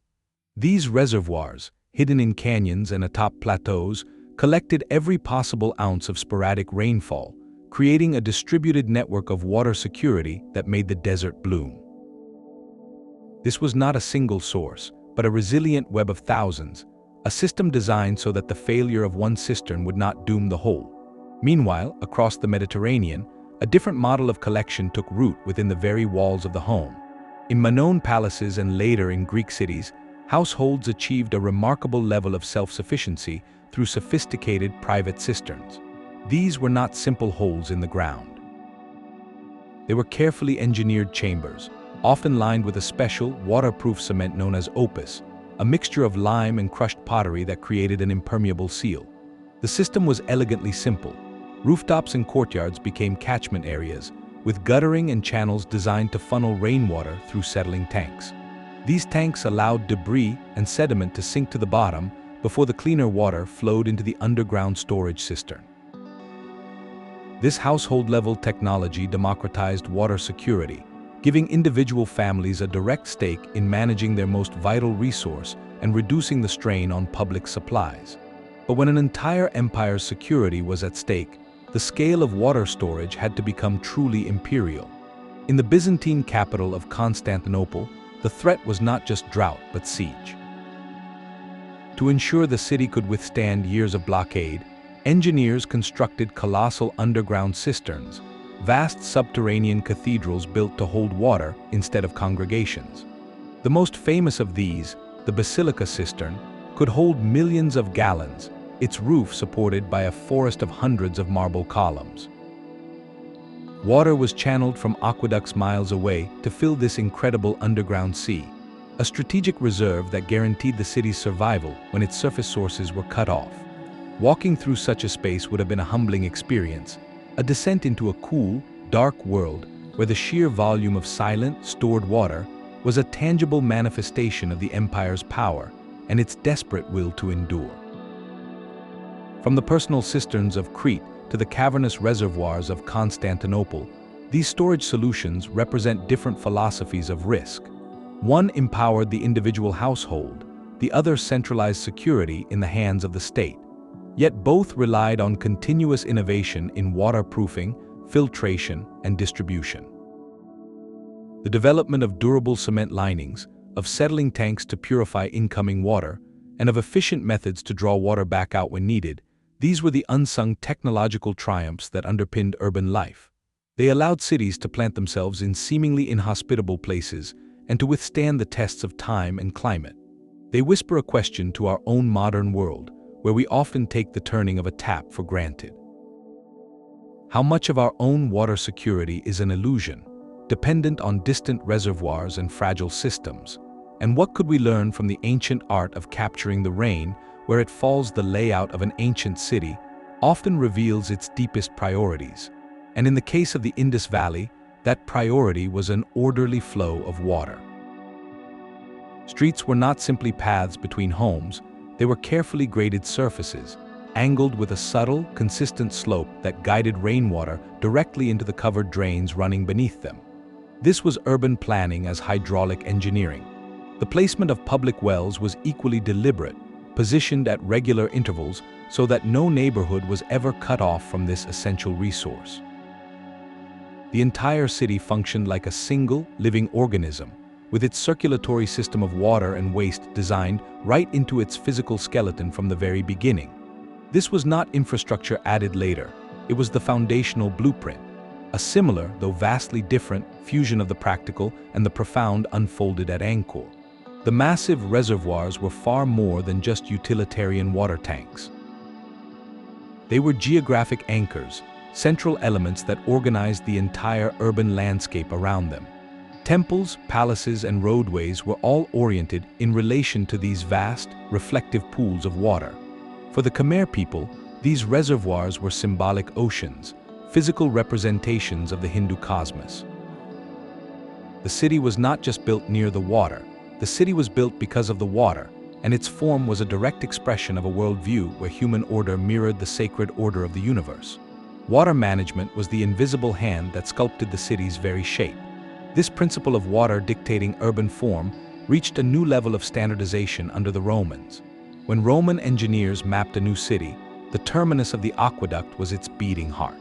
These reservoirs, hidden in canyons and atop plateaus, collected every possible ounce of sporadic rainfall, creating a distributed network of water security that made the desert bloom. This was not a single source, but a resilient web of thousands, a system designed so that the failure of one cistern would not doom the whole. Meanwhile, across the Mediterranean, a different model of collection took root within the very walls of the home. In Minoan palaces and later in Greek cities, households achieved a remarkable level of self-sufficiency through sophisticated private cisterns. These were not simple holes in the ground. They were carefully engineered chambers, often lined with a special, waterproof cement known as opus, a mixture of lime and crushed pottery that created an impermeable seal. The system was elegantly simple. Rooftops and courtyards became catchment areas, with guttering and channels designed to funnel rainwater through settling tanks. These tanks allowed debris and sediment to sink to the bottom before the cleaner water flowed into the underground storage cistern. This household-level technology democratized water security, giving individual families a direct stake in managing their most vital resource and reducing the strain on public supplies. But when an entire empire's security was at stake, the scale of water storage had to become truly imperial. In the Byzantine capital of Constantinople, the threat was not just drought but siege. To ensure the city could withstand years of blockade, engineers constructed colossal underground cisterns, vast subterranean cathedrals built to hold water instead of congregations. The most famous of these, the Basilica cistern, could hold millions of gallons, its roof supported by a forest of hundreds of marble columns. Water was channeled from aqueducts miles away to fill this incredible underground sea, a strategic reserve that guaranteed the city's survival when its surface sources were cut off. Walking through such a space would have been a humbling experience, a descent into a cool, dark world where the sheer volume of silent, stored water was a tangible manifestation of the empire's power and its desperate will to endure. From the personal cisterns of Crete to the cavernous reservoirs of Constantinople, these storage solutions represent different philosophies of risk. One empowered the individual household, the other centralized security in the hands of the state. Yet both relied on continuous innovation in waterproofing, filtration, and distribution. The development of durable cement linings, of settling tanks to purify incoming water, and of efficient methods to draw water back out when needed, these were the unsung technological triumphs that underpinned urban life. They allowed cities to plant themselves in seemingly inhospitable places and to withstand the tests of time and climate. They whisper a question to our own modern world, where we often take the turning of a tap for granted. How much of our own water security is an illusion, dependent on distant reservoirs and fragile systems? And what could we learn from the ancient art of capturing the rain, where it falls? The layout of an ancient city often reveals its deepest priorities. And in the case of the Indus Valley, that priority was an orderly flow of water. Streets were not simply paths between homes, they were carefully graded surfaces, angled with a subtle, consistent slope that guided rainwater directly into the covered drains running beneath them. This was urban planning as hydraulic engineering. The placement of public wells was equally deliberate, positioned at regular intervals so that no neighborhood was ever cut off from this essential resource. The entire city functioned like a single, living organism, with its circulatory system of water and waste designed right into its physical skeleton from the very beginning. This was not infrastructure added later, it was the foundational blueprint, a similar, though vastly different, fusion of the practical and the profound unfolded at Angkor. The massive reservoirs were far more than just utilitarian water tanks. They were geographic anchors, central elements that organized the entire urban landscape around them. Temples, palaces, and roadways were all oriented in relation to these vast, reflective pools of water. For the Khmer people, these reservoirs were symbolic oceans, physical representations of the Hindu cosmos. The city was not just built near the water, The city was built because of the water, and its form was a direct expression of a worldview where human order mirrored the sacred order of the universe. Water management was the invisible hand that sculpted the city's very shape. This principle of water dictating urban form reached a new level of standardization under the Romans. When Roman engineers mapped a new city, the terminus of the aqueduct was its beating heart.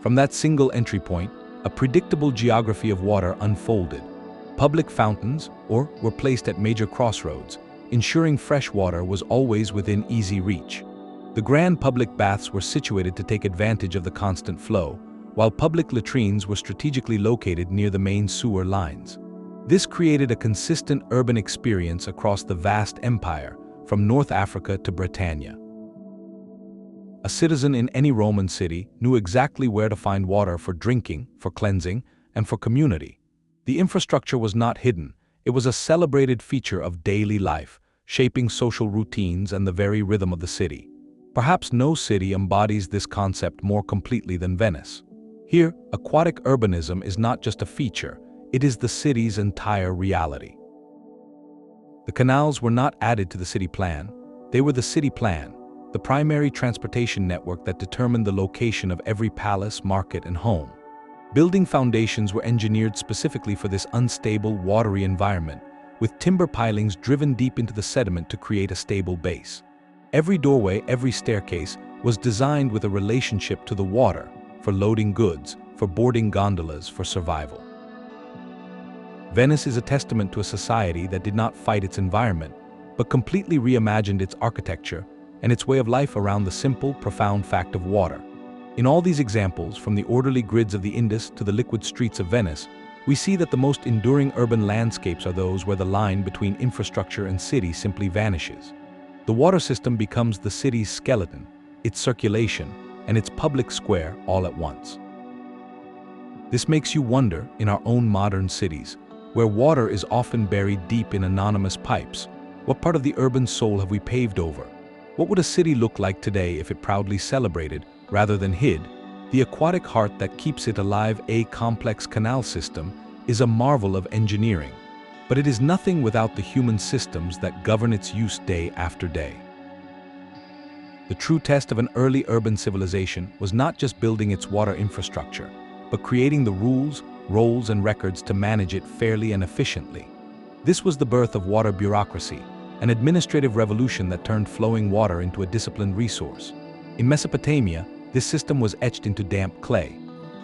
From that single entry point, a predictable geography of water unfolded. Public fountains, were placed at major crossroads, ensuring fresh water was always within easy reach. The grand public baths were situated to take advantage of the constant flow, while public latrines were strategically located near the main sewer lines. This created a consistent urban experience across the vast empire, from North Africa to Britannia. A citizen in any Roman city knew exactly where to find water for drinking, for cleansing, and for community. The infrastructure was not hidden, it was a celebrated feature of daily life, shaping social routines and the very rhythm of the city. Perhaps no city embodies this concept more completely than Venice. Here, aquatic urbanism is not just a feature, it is the city's entire reality. The canals were not added to the city plan, they were the city plan, the primary transportation network that determined the location of every palace, market, and home. Building foundations were engineered specifically for this unstable, watery environment, with timber pilings driven deep into the sediment to create a stable base. Every doorway, every staircase was designed with a relationship to the water, for loading goods, for boarding gondolas, for survival. Venice is a testament to a society that did not fight its environment, but completely reimagined its architecture and its way of life around the simple, profound fact of water. In all these examples, from the orderly grids of the Indus to the liquid streets of Venice, we see that the most enduring urban landscapes are those where the line between infrastructure and city simply vanishes. The water system becomes the city's skeleton, its circulation, and its public square all at once. This makes you wonder, in our own modern cities, where water is often buried deep in anonymous pipes, what part of the urban soul have we paved over? What would a city look like today if it proudly celebrated, rather than hid, the aquatic heart that keeps it alive? A complex canal system is a marvel of engineering, but it is nothing without the human systems that govern its use day after day. The true test of an early urban civilization was not just building its water infrastructure, but creating the rules, roles, and records to manage it fairly and efficiently. This was the birth of water bureaucracy, an administrative revolution that turned flowing water into a disciplined resource. In Mesopotamia, this system was etched into damp clay.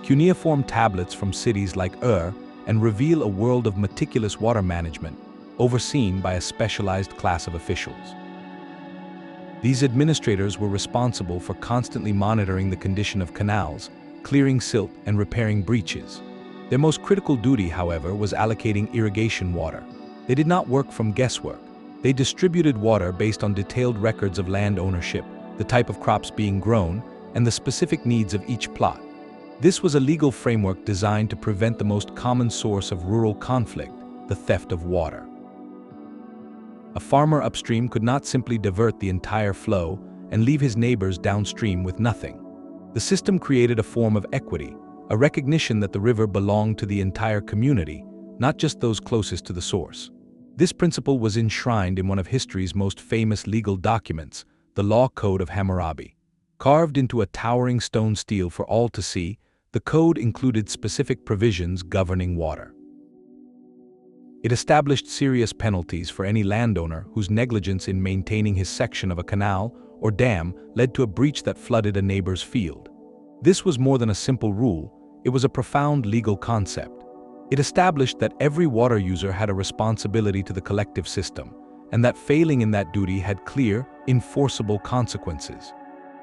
Cuneiform tablets from cities like Ur and reveal a world of meticulous water management, overseen by a specialized class of officials. These administrators were responsible for constantly monitoring the condition of canals, clearing silt, and repairing breaches. Their most critical duty, however, was allocating irrigation water. They did not work from guesswork. They distributed water based on detailed records of land ownership, the type of crops being grown, and the specific needs of each plot. This was a legal framework designed to prevent the most common source of rural conflict, the theft of water. A farmer upstream could not simply divert the entire flow and leave his neighbors downstream with nothing. The system created a form of equity, a recognition that the river belonged to the entire community, not just those closest to the source. This principle was enshrined in one of history's most famous legal documents, the Law Code of Hammurabi. Carved into a towering stone stele for all to see, the code included specific provisions governing water. It established serious penalties for any landowner whose negligence in maintaining his section of a canal or dam led to a breach that flooded a neighbor's field. This was more than a simple rule, it was a profound legal concept. It established that every water user had a responsibility to the collective system, and that failing in that duty had clear, enforceable consequences.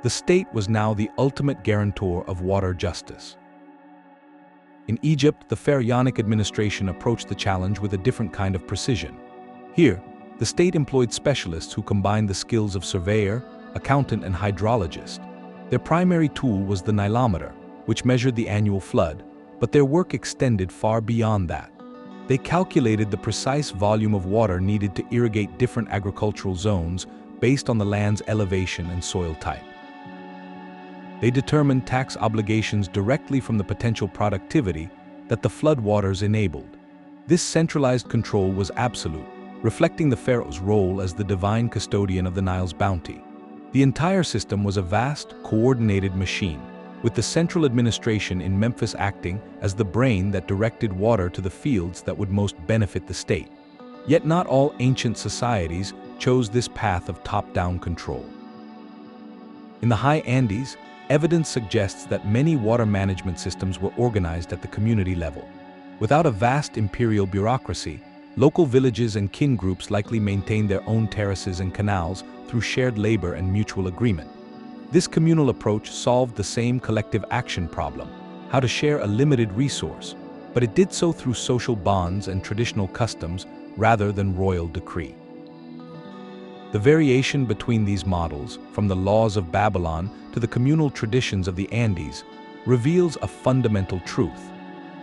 The state was now the ultimate guarantor of water justice. In Egypt, the pharaonic administration approached the challenge with a different kind of precision. Here, the state employed specialists who combined the skills of surveyor, accountant, and hydrologist. Their primary tool was the Nileometer, which measured the annual flood, but their work extended far beyond that. They calculated the precise volume of water needed to irrigate different agricultural zones based on the land's elevation and soil type. They determined tax obligations directly from the potential productivity that the floodwaters enabled. This centralized control was absolute, reflecting the pharaoh's role as the divine custodian of the Nile's bounty. The entire system was a vast, coordinated machine, with the central administration in Memphis acting as the brain that directed water to the fields that would most benefit the state. Yet not all ancient societies chose this path of top-down control. In the high Andes, evidence suggests that many water management systems were organized at the community level. Without a vast imperial bureaucracy, local villages and kin groups likely maintained their own terraces and canals through shared labor and mutual agreement. This communal approach solved the same collective action problem, how to share a limited resource, but it did so through social bonds and traditional customs rather than royal decree. The variation between these models, from the laws of Babylon to the communal traditions of the Andes, reveals a fundamental truth.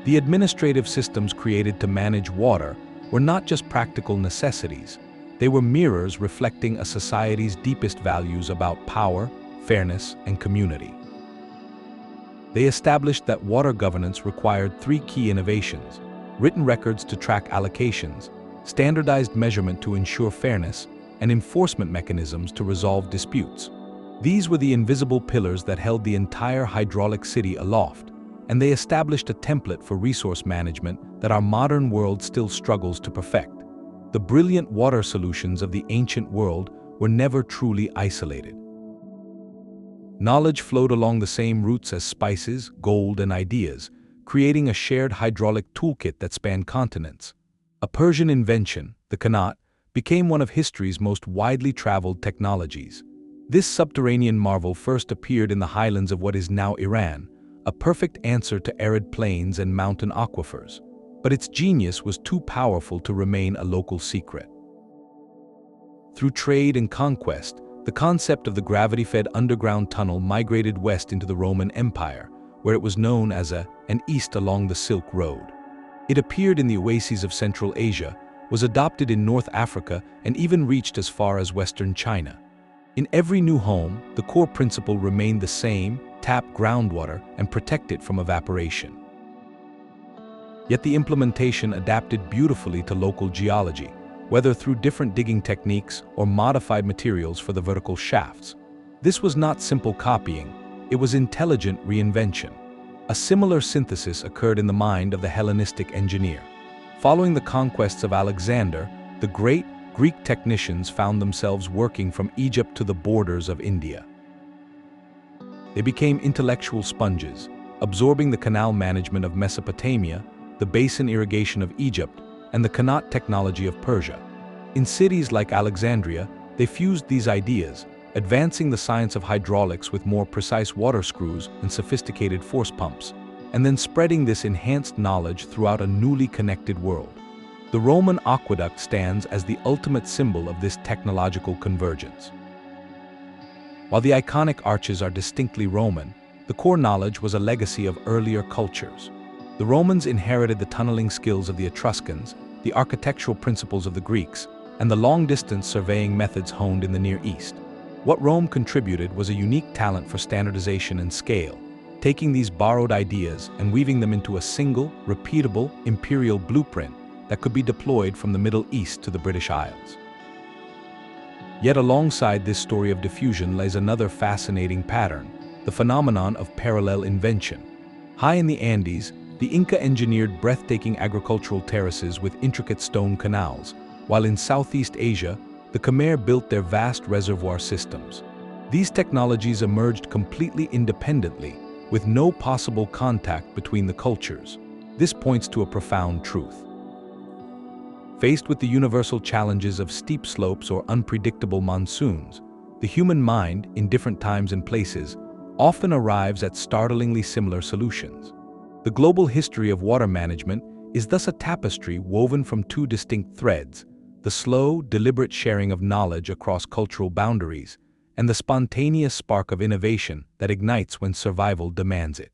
The administrative systems created to manage water were not just practical necessities, they were mirrors reflecting a society's deepest values about power, fairness, and community. They established that water governance required three key innovations: written records to track allocations, standardized measurement to ensure fairness, and enforcement mechanisms to resolve disputes. These were the invisible pillars that held the entire hydraulic city aloft, and they established a template for resource management that our modern world still struggles to perfect. The brilliant water solutions of the ancient world were never truly isolated. Knowledge flowed along the same routes as spices, gold, and ideas, creating a shared hydraulic toolkit that spanned continents. A Persian invention, the Qanat, became one of history's most widely traveled technologies. This subterranean marvel first appeared in the highlands of what is now Iran, a perfect answer to arid plains and mountain aquifers. But its genius was too powerful to remain a local secret. Through trade and conquest, the concept of the gravity-fed underground tunnel migrated west into the Roman Empire, where it was known as an east along the Silk Road. It appeared in the oases of Central Asia, was adopted in North Africa, and even reached as far as Western China. In every new home, the core principle remained the same: tap groundwater and protect it from evaporation. Yet the implementation adapted beautifully to local geology, whether through different digging techniques or modified materials for the vertical shafts. This was not simple copying, it was intelligent reinvention. A similar synthesis occurred in the mind of the Hellenistic engineer. Following the conquests of Alexander, the great Greek technicians found themselves working from Egypt to the borders of India. They became intellectual sponges, absorbing the canal management of Mesopotamia, the basin irrigation of Egypt, and the Qanat technology of Persia. In cities like Alexandria, they fused these ideas, advancing the science of hydraulics with more precise water screws and sophisticated force pumps, and then spreading this enhanced knowledge throughout a newly connected world. The Roman aqueduct stands as the ultimate symbol of this technological convergence. While the iconic arches are distinctly Roman, the core knowledge was a legacy of earlier cultures. The Romans inherited the tunneling skills of the Etruscans, the architectural principles of the Greeks, and the long-distance surveying methods honed in the Near East. What Rome contributed was a unique talent for standardization and scale, taking these borrowed ideas and weaving them into a single, repeatable, imperial blueprint that could be deployed from the Middle East to the British Isles. Yet alongside this story of diffusion lays another fascinating pattern, the phenomenon of parallel invention. High in the Andes, the Inca engineered breathtaking agricultural terraces with intricate stone canals, while in Southeast Asia, the Khmer built their vast reservoir systems. These technologies emerged completely independently, with no possible contact between the cultures. This points to a profound truth. Faced with the universal challenges of steep slopes or unpredictable monsoons, the human mind, in different times and places, often arrives at startlingly similar solutions. The global history of water management is thus a tapestry woven from two distinct threads: the slow, deliberate sharing of knowledge across cultural boundaries, and the spontaneous spark of innovation that ignites when survival demands it.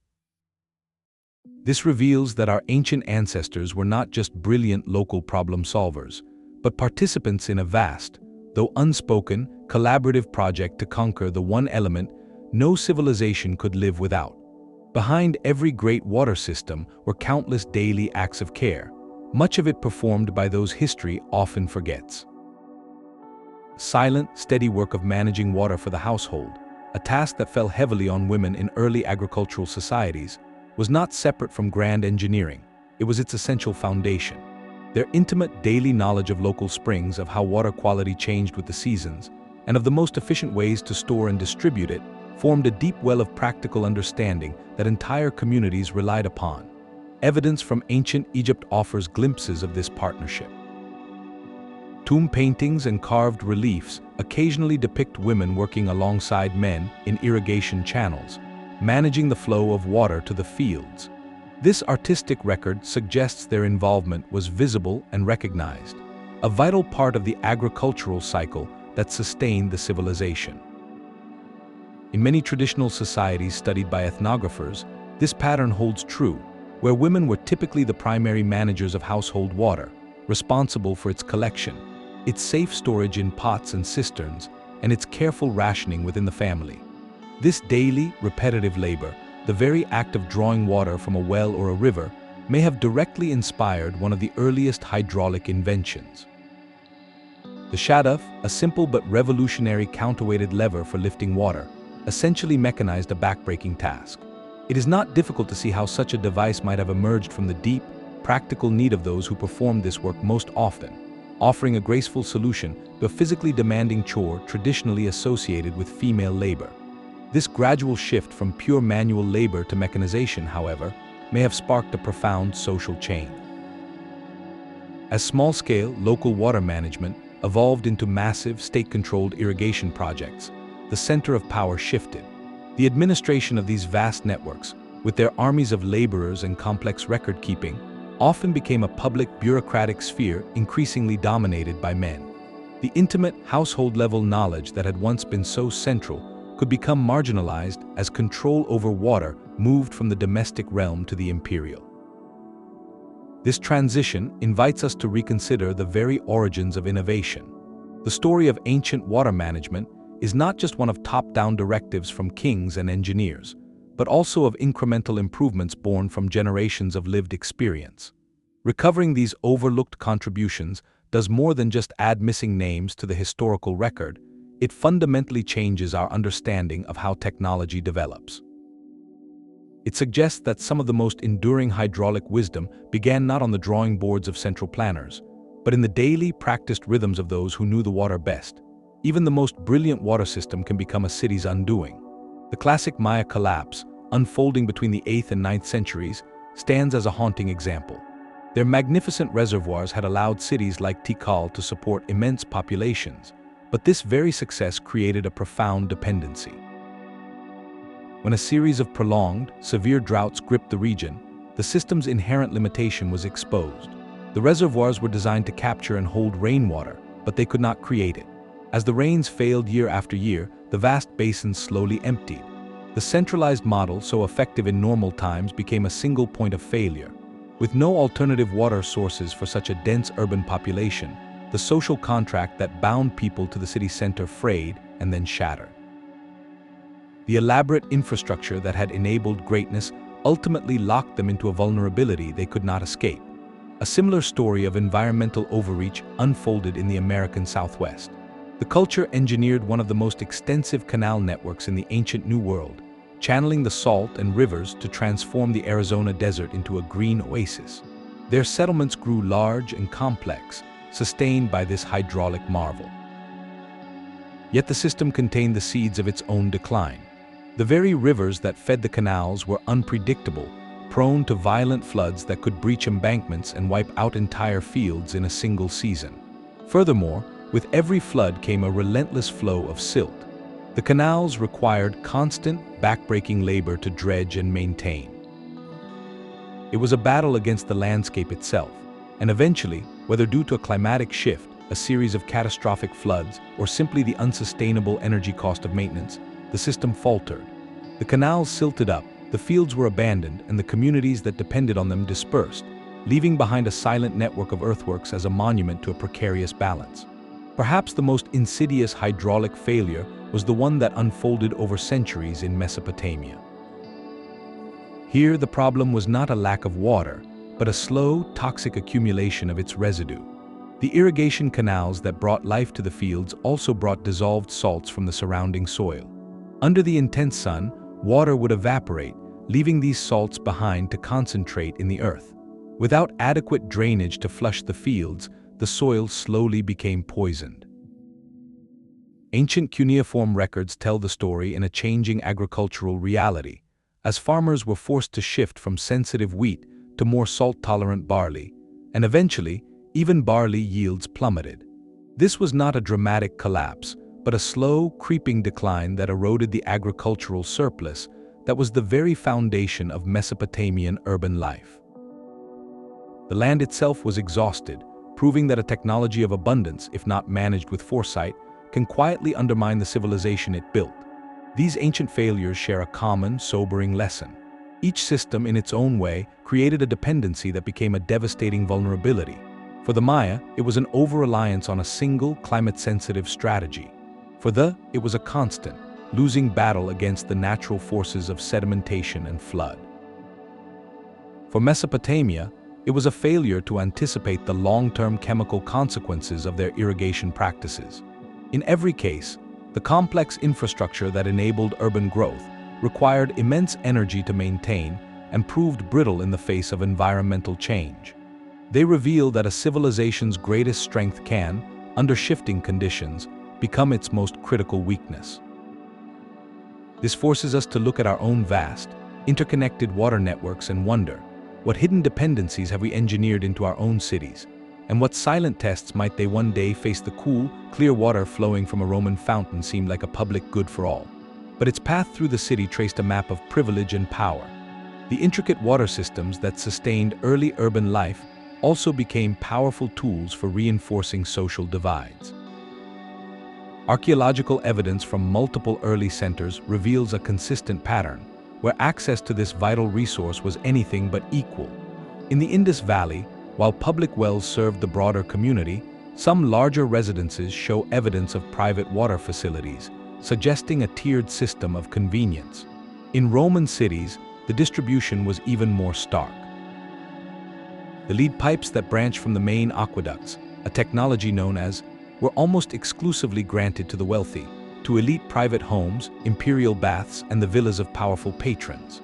This reveals that our ancient ancestors were not just brilliant local problem solvers, but participants in a vast, though unspoken, collaborative project to conquer the one element no civilization could live without. Behind every great water system were countless daily acts of care, much of it performed by those history often forgets. Silent, steady work of managing water for the household, a task that fell heavily on women in early agricultural societies, was not separate from grand engineering. It was its essential foundation. Their intimate daily knowledge of local springs, of how water quality changed with the seasons, and of the most efficient ways to store and distribute it, formed a deep well of practical understanding that entire communities relied upon. Evidence from ancient Egypt offers glimpses of this partnership. Tomb paintings and carved reliefs occasionally depict women working alongside men in irrigation channels, managing the flow of water to the fields. This artistic record suggests their involvement was visible and recognized, a vital part of the agricultural cycle that sustained the civilization. In many traditional societies studied by ethnographers, this pattern holds true, where women were typically the primary managers of household water, responsible for its collection, its safe storage in pots and cisterns, and its careful rationing within the family. This daily, repetitive labor, the very act of drawing water from a well or a river, may have directly inspired one of the earliest hydraulic inventions. The shaduf, a simple but revolutionary counterweighted lever for lifting water, essentially mechanized a backbreaking task. It is not difficult to see how such a device might have emerged from the deep, practical need of those who performed this work most often, offering a graceful solution to a physically demanding chore traditionally associated with female labor. This gradual shift from pure manual labor to mechanization, however, may have sparked a profound social change. As small-scale, local water management evolved into massive, state-controlled irrigation projects, the center of power shifted. The administration of these vast networks, with their armies of laborers and complex record-keeping, often became a public bureaucratic sphere increasingly dominated by men. The intimate household-level knowledge that had once been so central could become marginalized as control over water moved from the domestic realm to the imperial. This transition invites us to reconsider the very origins of innovation. The story of ancient water management is not just one of top-down directives from kings and engineers, but also of incremental improvements born from generations of lived experience. Recovering these overlooked contributions does more than just add missing names to the historical record. It fundamentally changes our understanding of how technology develops. It suggests that some of the most enduring hydraulic wisdom began not on the drawing boards of central planners, but in the daily practiced rhythms of those who knew the water best. Even the most brilliant water system can become a city's undoing. The classic Maya collapse, unfolding between the 8th and 9th centuries, stands as a haunting example. Their magnificent reservoirs had allowed cities like Tikal to support immense populations, but this very success created a profound dependency. When a series of prolonged, severe droughts gripped the region, the system's inherent limitation was exposed. The reservoirs were designed to capture and hold rainwater, but they could not create it. As the rains failed year after year, the vast basins slowly emptied. The centralized model, so effective in normal times, became a single point of failure. With no alternative water sources for such a dense urban population, the social contract that bound people to the city center frayed and then shattered. The elaborate infrastructure that had enabled greatness ultimately locked them into a vulnerability they could not escape. A similar story of environmental overreach unfolded in the American Southwest. The culture engineered one of the most extensive canal networks in the ancient New World, channeling the salt and rivers to transform the Arizona desert into a green oasis. Their settlements grew large and complex, sustained by this hydraulic marvel. Yet the system contained the seeds of its own decline. The very rivers that fed the canals were unpredictable, prone to violent floods that could breach embankments and wipe out entire fields in a single season. Furthermore, with every flood came a relentless flow of silt. The canals required constant, backbreaking labor to dredge and maintain. It was a battle against the landscape itself, and eventually, whether due to a climatic shift, a series of catastrophic floods, or simply the unsustainable energy cost of maintenance, the system faltered. The canals silted up, the fields were abandoned, and the communities that depended on them dispersed, leaving behind a silent network of earthworks as a monument to a precarious balance. Perhaps the most insidious hydraulic failure was the one that unfolded over centuries in Mesopotamia. Here, the problem was not a lack of water, but a slow, toxic accumulation of its residue. The irrigation canals that brought life to the fields also brought dissolved salts from the surrounding soil. Under the intense sun, water would evaporate, leaving these salts behind to concentrate in the earth. Without adequate drainage to flush the fields, the soil slowly became poisoned. Ancient cuneiform records tell the story in a changing agricultural reality, as farmers were forced to shift from sensitive wheat to more salt-tolerant barley, and eventually, even barley yields plummeted. This was not a dramatic collapse, but a slow, creeping decline that eroded the agricultural surplus that was the very foundation of Mesopotamian urban life. The land itself was exhausted, proving that a technology of abundance, if not managed with foresight, can quietly undermine the civilization it built. These ancient failures share a common, sobering lesson. Each system, in its own way, created a dependency that became a devastating vulnerability. For the Maya, it was an over-reliance on a single, climate-sensitive strategy. For it was a constant, losing battle against the natural forces of sedimentation and flood. For Mesopotamia, it was a failure to anticipate the long-term chemical consequences of their irrigation practices. In every case, the complex infrastructure that enabled urban growth required immense energy to maintain and proved brittle in the face of environmental change. They reveal that a civilization's greatest strength can, under shifting conditions, become its most critical weakness. This forces us to look at our own vast, interconnected water networks and wonder, what hidden dependencies have we engineered into our own cities, and what silent tests might they one day face? The cool, clear water flowing from a Roman fountain seemed like a public good for all. But its path through the city traced a map of privilege and power. The intricate water systems that sustained early urban life also became powerful tools for reinforcing social divides. Archaeological evidence from multiple early centers reveals a consistent pattern, where access to this vital resource was anything but equal. In the Indus Valley, while public wells served the broader community, some larger residences show evidence of private water facilities, suggesting a tiered system of convenience. In Roman cities, the distribution was even more stark. The lead pipes that branch from the main aqueducts, a technology known as, were almost exclusively granted to the wealthy, to elite private homes, imperial baths, and the villas of powerful patrons.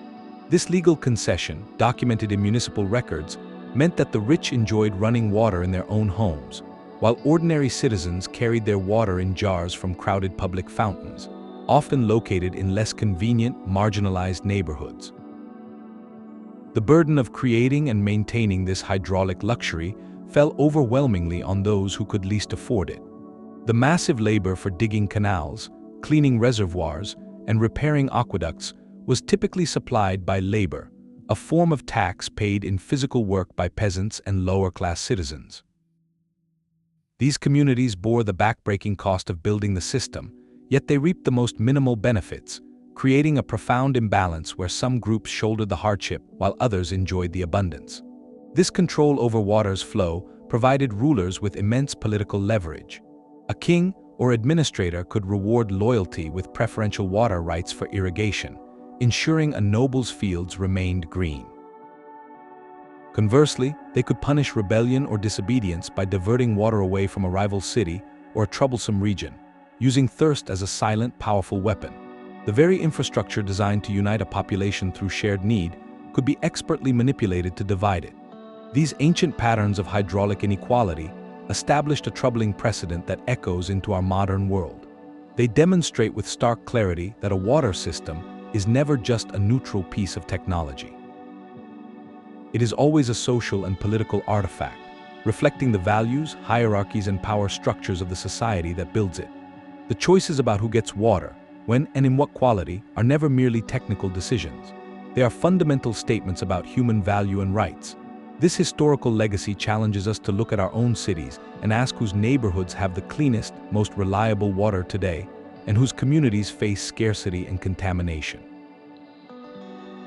This legal concession, documented in municipal records, meant that the rich enjoyed running water in their own homes, while ordinary citizens carried their water in jars from crowded public fountains, often located in less convenient, marginalized neighborhoods. The burden of creating and maintaining this hydraulic luxury fell overwhelmingly on those who could least afford it. The massive labor for digging canals, cleaning reservoirs, and repairing aqueducts was typically supplied by labor, a form of tax paid in physical work by peasants and lower-class citizens. These communities bore the backbreaking cost of building the system, yet they reaped the most minimal benefits, creating a profound imbalance where some groups shouldered the hardship while others enjoyed the abundance. This control over water's flow provided rulers with immense political leverage. A king or administrator could reward loyalty with preferential water rights for irrigation, ensuring a noble's fields remained green. Conversely, they could punish rebellion or disobedience by diverting water away from a rival city or a troublesome region, using thirst as a silent, powerful weapon. The very infrastructure designed to unite a population through shared need could be expertly manipulated to divide it. These ancient patterns of hydraulic inequality established a troubling precedent that echoes into our modern world. They demonstrate with stark clarity that a water system is never just a neutral piece of technology. It is always a social and political artifact, reflecting the values, hierarchies, and power structures of the society that builds it. The choices about who gets water, when and in what quality, are never merely technical decisions. They are fundamental statements about human value and rights. This historical legacy challenges us to look at our own cities and ask whose neighborhoods have the cleanest, most reliable water today, and whose communities face scarcity and contamination.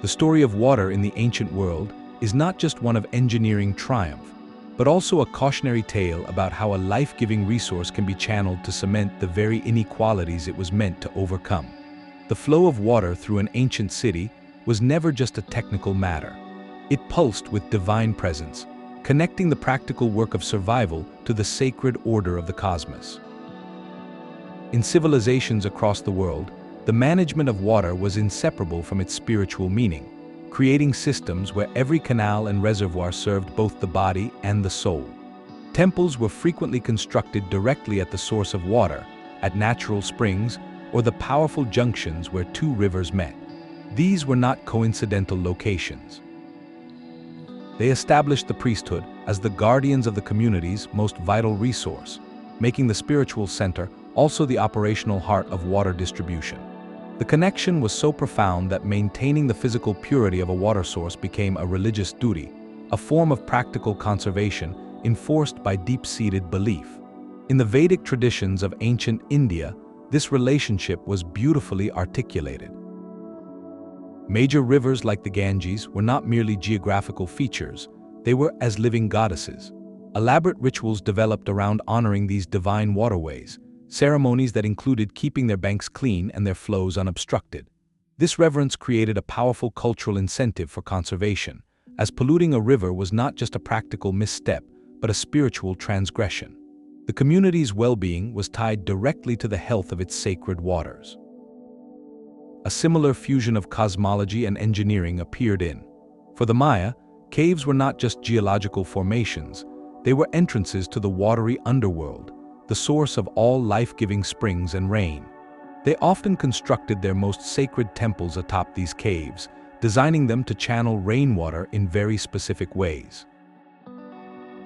The story of water in the ancient world is not just one of engineering triumph, but also a cautionary tale about how a life-giving resource can be channeled to cement the very inequalities it was meant to overcome. The flow of water through an ancient city was never just a technical matter. It pulsed with divine presence, connecting the practical work of survival to the sacred order of the cosmos. In civilizations across the world, the management of water was inseparable from its spiritual meaning, creating systems where every canal and reservoir served both the body and the soul. Temples were frequently constructed directly at the source of water, at natural springs, or the powerful junctions where two rivers met. These were not coincidental locations. They established the priesthood as the guardians of the community's most vital resource, making the spiritual center also the operational heart of water distribution. The connection was so profound that maintaining the physical purity of a water source became a religious duty, a form of practical conservation enforced by deep-seated belief. In the Vedic traditions of ancient India, this relationship was beautifully articulated. Major rivers like the Ganges were not merely geographical features, they were as living goddesses. Elaborate rituals developed around honoring these divine waterways, ceremonies that included keeping their banks clean and their flows unobstructed. This reverence created a powerful cultural incentive for conservation, as polluting a river was not just a practical misstep, but a spiritual transgression. The community's well-being was tied directly to the health of its sacred waters. A similar fusion of cosmology and engineering appeared for the Maya, caves were not just geological formations, they were entrances to the watery underworld, the source of all life-giving springs and rain. They often constructed their most sacred temples atop these caves, designing them to channel rainwater in very specific ways.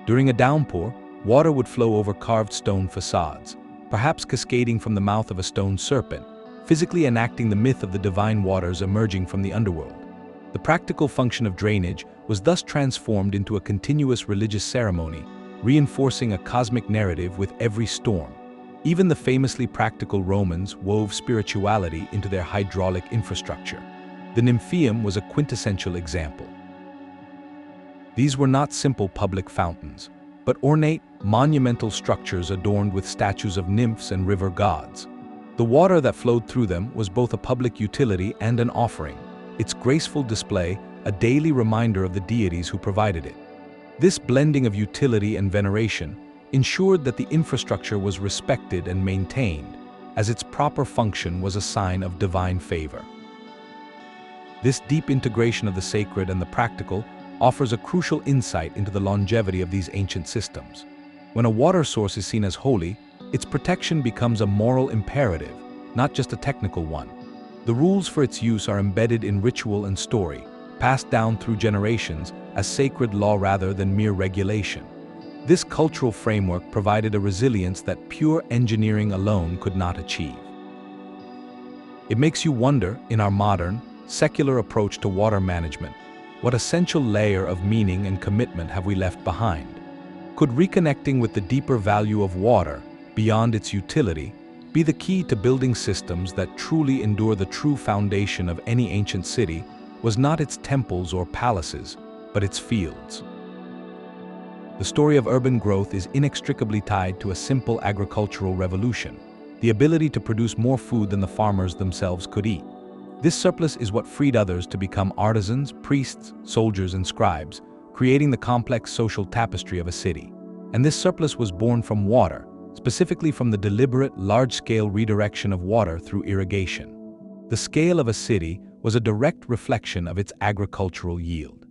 During a downpour, water would flow over carved stone facades, perhaps cascading from the mouth of a stone serpent, physically enacting the myth of the divine waters emerging from the underworld. The practical function of drainage was thus transformed into a continuous religious ceremony, reinforcing a cosmic narrative with every storm. Even the famously practical Romans wove spirituality into their hydraulic infrastructure. The Nymphaeum was a quintessential example. These were not simple public fountains, but ornate, monumental structures adorned with statues of nymphs and river gods. The water that flowed through them was both a public utility and an offering, its graceful display a daily reminder of the deities who provided it. This blending of utility and veneration ensured that the infrastructure was respected and maintained, as its proper function was a sign of divine favor. This deep integration of the sacred and the practical offers a crucial insight into the longevity of these ancient systems. When a water source is seen as holy, its protection becomes a moral imperative, not just a technical one. The rules for its use are embedded in ritual and story, passed down through generations as sacred law rather than mere regulation. This cultural framework provided a resilience that pure engineering alone could not achieve. It makes you wonder, in our modern, secular approach to water management, what essential layer of meaning and commitment have we left behind? Could reconnecting with the deeper value of water, beyond its utility, be the key to building systems that truly endure? The true foundation of any ancient city was not its temples or palaces, but its fields. The story of urban growth is inextricably tied to a simple agricultural revolution, the ability to produce more food than the farmers themselves could eat. This surplus is what freed others to become artisans, priests, soldiers, and scribes, creating the complex social tapestry of a city. And this surplus was born from water, specifically from the deliberate, large-scale redirection of water through irrigation. The scale of a city was a direct reflection of its agricultural yield.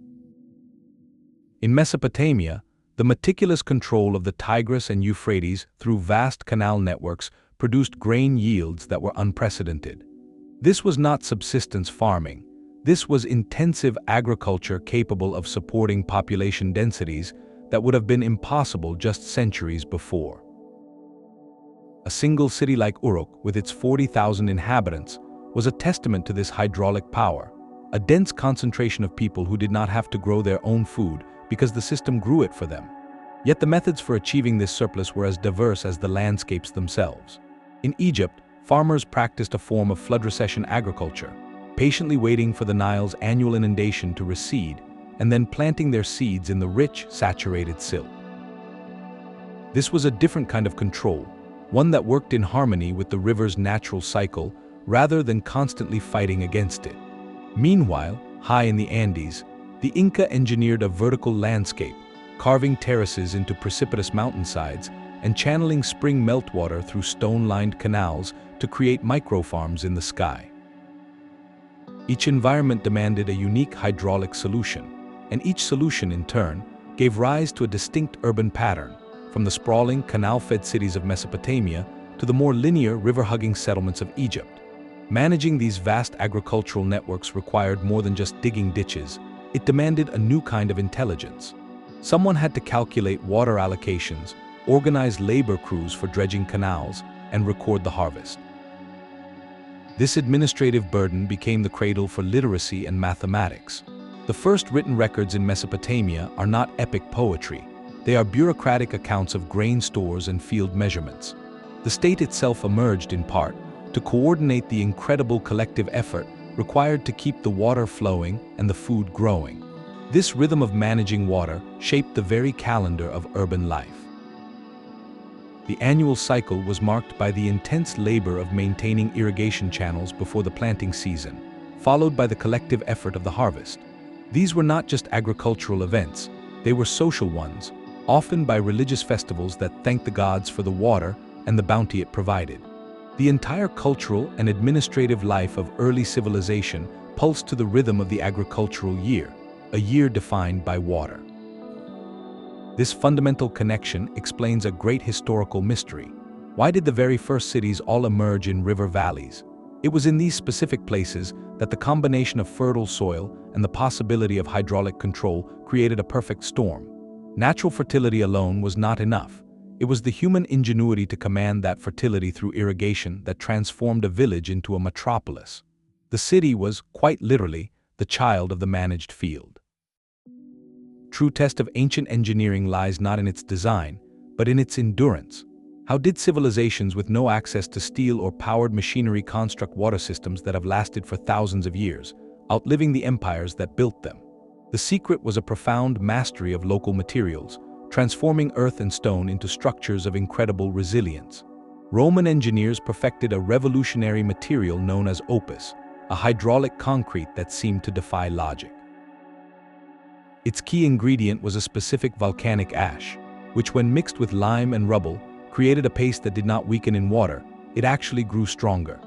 In Mesopotamia, the meticulous control of the Tigris and Euphrates through vast canal networks produced grain yields that were unprecedented. This was not subsistence farming. This was intensive agriculture capable of supporting population densities that would have been impossible just centuries before. A single city like Uruk, with its 40,000 inhabitants, was a testament to this hydraulic power, a dense concentration of people who did not have to grow their own food because the system grew it for them. Yet the methods for achieving this surplus were as diverse as the landscapes themselves. In Egypt, farmers practiced a form of flood recession agriculture, patiently waiting for the Nile's annual inundation to recede and then planting their seeds in the rich, saturated silt. This was a different kind of control, one that worked in harmony with the river's natural cycle rather than constantly fighting against it. Meanwhile, high in the Andes, The Inca engineered a vertical landscape, carving terraces into precipitous mountainsides and channeling spring meltwater through stone-lined canals to create microfarms in the sky. Each environment demanded a unique hydraulic solution, and each solution, in turn, gave rise to a distinct urban pattern, from the sprawling, canal-fed cities of Mesopotamia to the more linear, river-hugging settlements of Egypt. Managing these vast agricultural networks required more than just digging ditches. It demanded a new kind of intelligence. Someone had to calculate water allocations, organize labor crews for dredging canals, and record the harvest. This administrative burden became the cradle for literacy and mathematics. The first written records in Mesopotamia are not epic poetry. They are bureaucratic accounts of grain stores and field measurements. The state itself emerged, in part, to coordinate the incredible collective effort required to keep the water flowing and the food growing. This rhythm of managing water shaped the very calendar of urban life. The annual cycle was marked by the intense labor of maintaining irrigation channels before the planting season, followed by the collective effort of the harvest. These were not just agricultural events, they were social ones, often by religious festivals that thanked the gods for the water and the bounty it provided. The entire cultural and administrative life of early civilization pulsed to the rhythm of the agricultural year, a year defined by water. This fundamental connection explains a great historical mystery. Why did the very first cities all emerge in river valleys? It was in these specific places that the combination of fertile soil and the possibility of hydraulic control created a perfect storm. Natural fertility alone was not enough. It was the human ingenuity to command that fertility through irrigation that transformed a village into a metropolis. The city was, quite literally, the child of the managed field. True test of ancient engineering lies not in its design, but in its endurance. How did civilizations with no access to steel or powered machinery construct water systems that have lasted for thousands of years, outliving the empires that built them? The secret was a profound mastery of local materials, transforming earth and stone into structures of incredible resilience. Roman engineers perfected a revolutionary material known as opus, a hydraulic concrete that seemed to defy logic. Its key ingredient was a specific volcanic ash, which when mixed with lime and rubble, created a paste that did not weaken in water, it actually grew stronger.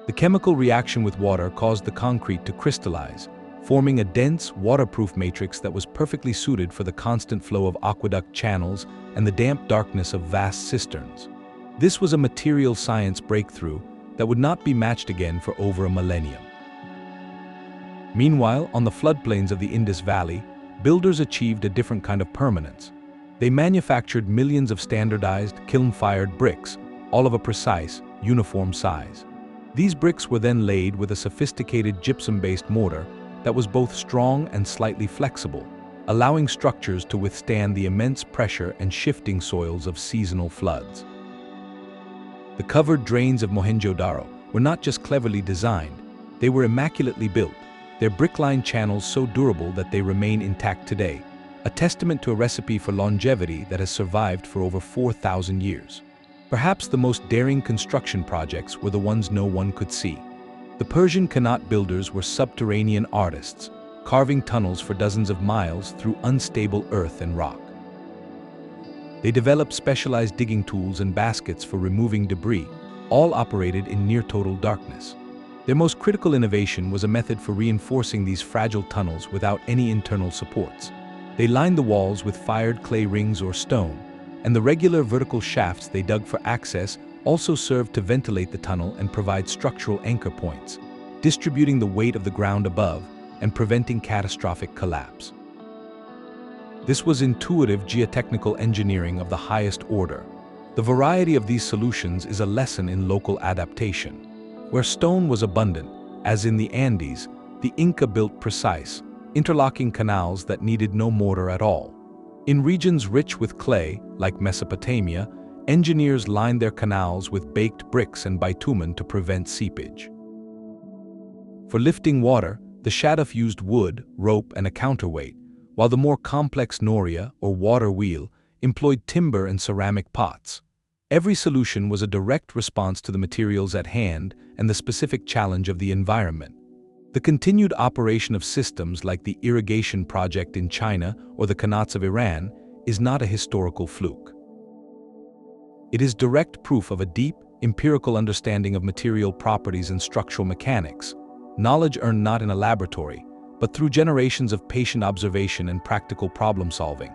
The chemical reaction with water caused the concrete to crystallize, forming a dense, waterproof matrix that was perfectly suited for the constant flow of aqueduct channels and the damp darkness of vast cisterns. This was a material science breakthrough that would not be matched again for over a millennium. Meanwhile, on the floodplains of the Indus Valley, builders achieved a different kind of permanence. They manufactured millions of standardized, kiln-fired bricks, all of a precise, uniform size. These bricks were then laid with a sophisticated gypsum-based mortar that was both strong and slightly flexible, allowing structures to withstand the immense pressure and shifting soils of seasonal floods. The covered drains of Mohenjo-Daro were not just cleverly designed, they were immaculately built, their brick-lined channels so durable that they remain intact today, a testament to a recipe for longevity that has survived for over 4,000 years. Perhaps the most daring construction projects were the ones no one could see. The Persian Qanat builders were subterranean artists, carving tunnels for dozens of miles through unstable earth and rock. They developed specialized digging tools and baskets for removing debris, all operated in near-total darkness. Their most critical innovation was a method for reinforcing these fragile tunnels without any internal supports. They lined the walls with fired clay rings or stone, and the regular vertical shafts they dug for access also served to ventilate the tunnel and provide structural anchor points, distributing the weight of the ground above and preventing catastrophic collapse. This was intuitive geotechnical engineering of the highest order. The variety of these solutions is a lesson in local adaptation. Where stone was abundant, as in the Andes, the Inca built precise, interlocking canals that needed no mortar at all. In regions rich with clay, like Mesopotamia, engineers lined their canals with baked bricks and bitumen to prevent seepage. For lifting water, the shaduf used wood, rope, and a counterweight, while the more complex noria, or water wheel, employed timber and ceramic pots. Every solution was a direct response to the materials at hand and the specific challenge of the environment. The continued operation of systems like the Irrigation project in China or the Qanats of Iran is not a historical fluke. It is direct proof of a deep, empirical understanding of material properties and structural mechanics, knowledge earned not in a laboratory, but through generations of patient observation and practical problem-solving.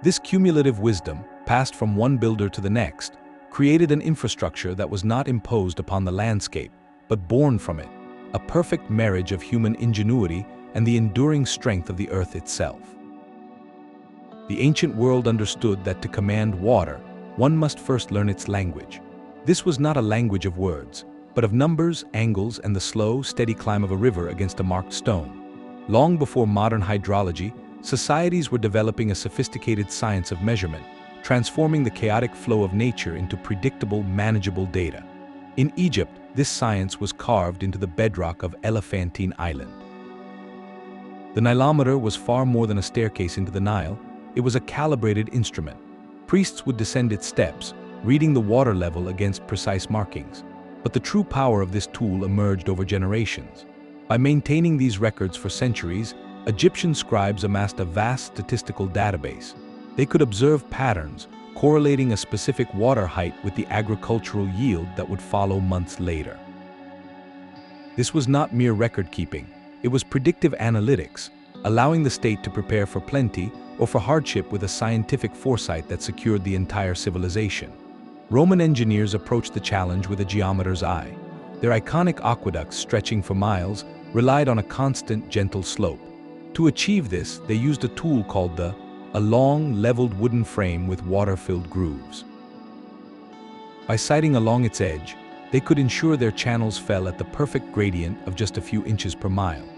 This cumulative wisdom, passed from one builder to the next, created an infrastructure that was not imposed upon the landscape, but born from it, a perfect marriage of human ingenuity and the enduring strength of the earth itself. The ancient world understood that to command water, one must first learn its language. This was not a language of words, but of numbers, angles, and the slow, steady climb of a river against a marked stone. Long before modern hydrology, societies were developing a sophisticated science of measurement, transforming the chaotic flow of nature into predictable, manageable data. In Egypt, this science was carved into the bedrock of Elephantine Island. The Nileometer was far more than a staircase into the Nile. It was a calibrated instrument. Priests would descend its steps, reading the water level against precise markings. But the true power of this tool emerged over generations. By maintaining these records for centuries, Egyptian scribes amassed a vast statistical database. They could observe patterns, correlating a specific water height with the agricultural yield that would follow months later. This was not mere record-keeping, it was predictive analytics, allowing the state to prepare for plenty or for hardship with a scientific foresight that secured the entire civilization. Roman engineers approached the challenge with a geometer's eye. Their iconic aqueducts, stretching for miles, relied on a constant, gentle slope. To achieve this, they used a tool called a long, leveled wooden frame with water-filled grooves. By sighting along its edge, they could ensure their channels fell at the perfect gradient of just a few inches per mile.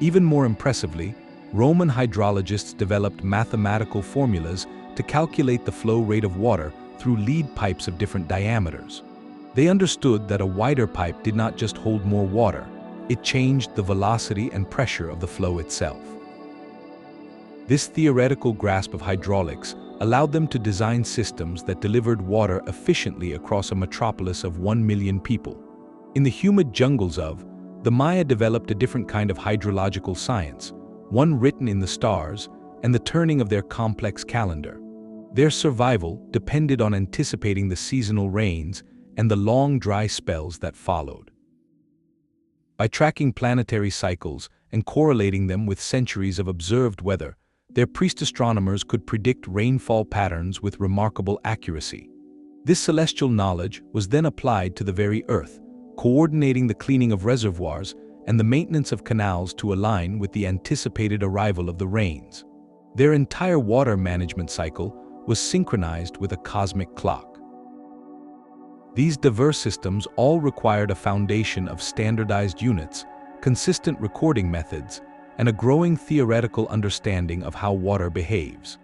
Even more impressively, Roman hydrologists developed mathematical formulas to calculate the flow rate of water through lead pipes of different diameters. They understood that a wider pipe did not just hold more water, it changed the velocity and pressure of the flow itself. This theoretical grasp of hydraulics allowed them to design systems that delivered water efficiently across a metropolis of 1 million people. In the humid jungles of, the Maya developed a different kind of hydrological science, one written in the stars and the turning of their complex calendar. Their survival depended on anticipating the seasonal rains and the long dry spells that followed. By tracking planetary cycles and correlating them with centuries of observed weather, their priest astronomers could predict rainfall patterns with remarkable accuracy. This celestial knowledge was then applied to the very earth, coordinating the cleaning of reservoirs and the maintenance of canals to align with the anticipated arrival of the rains. Their entire water management cycle was synchronized with a cosmic clock. These diverse systems all required a foundation of standardized units, consistent recording methods, and a growing theoretical understanding of how water behaves.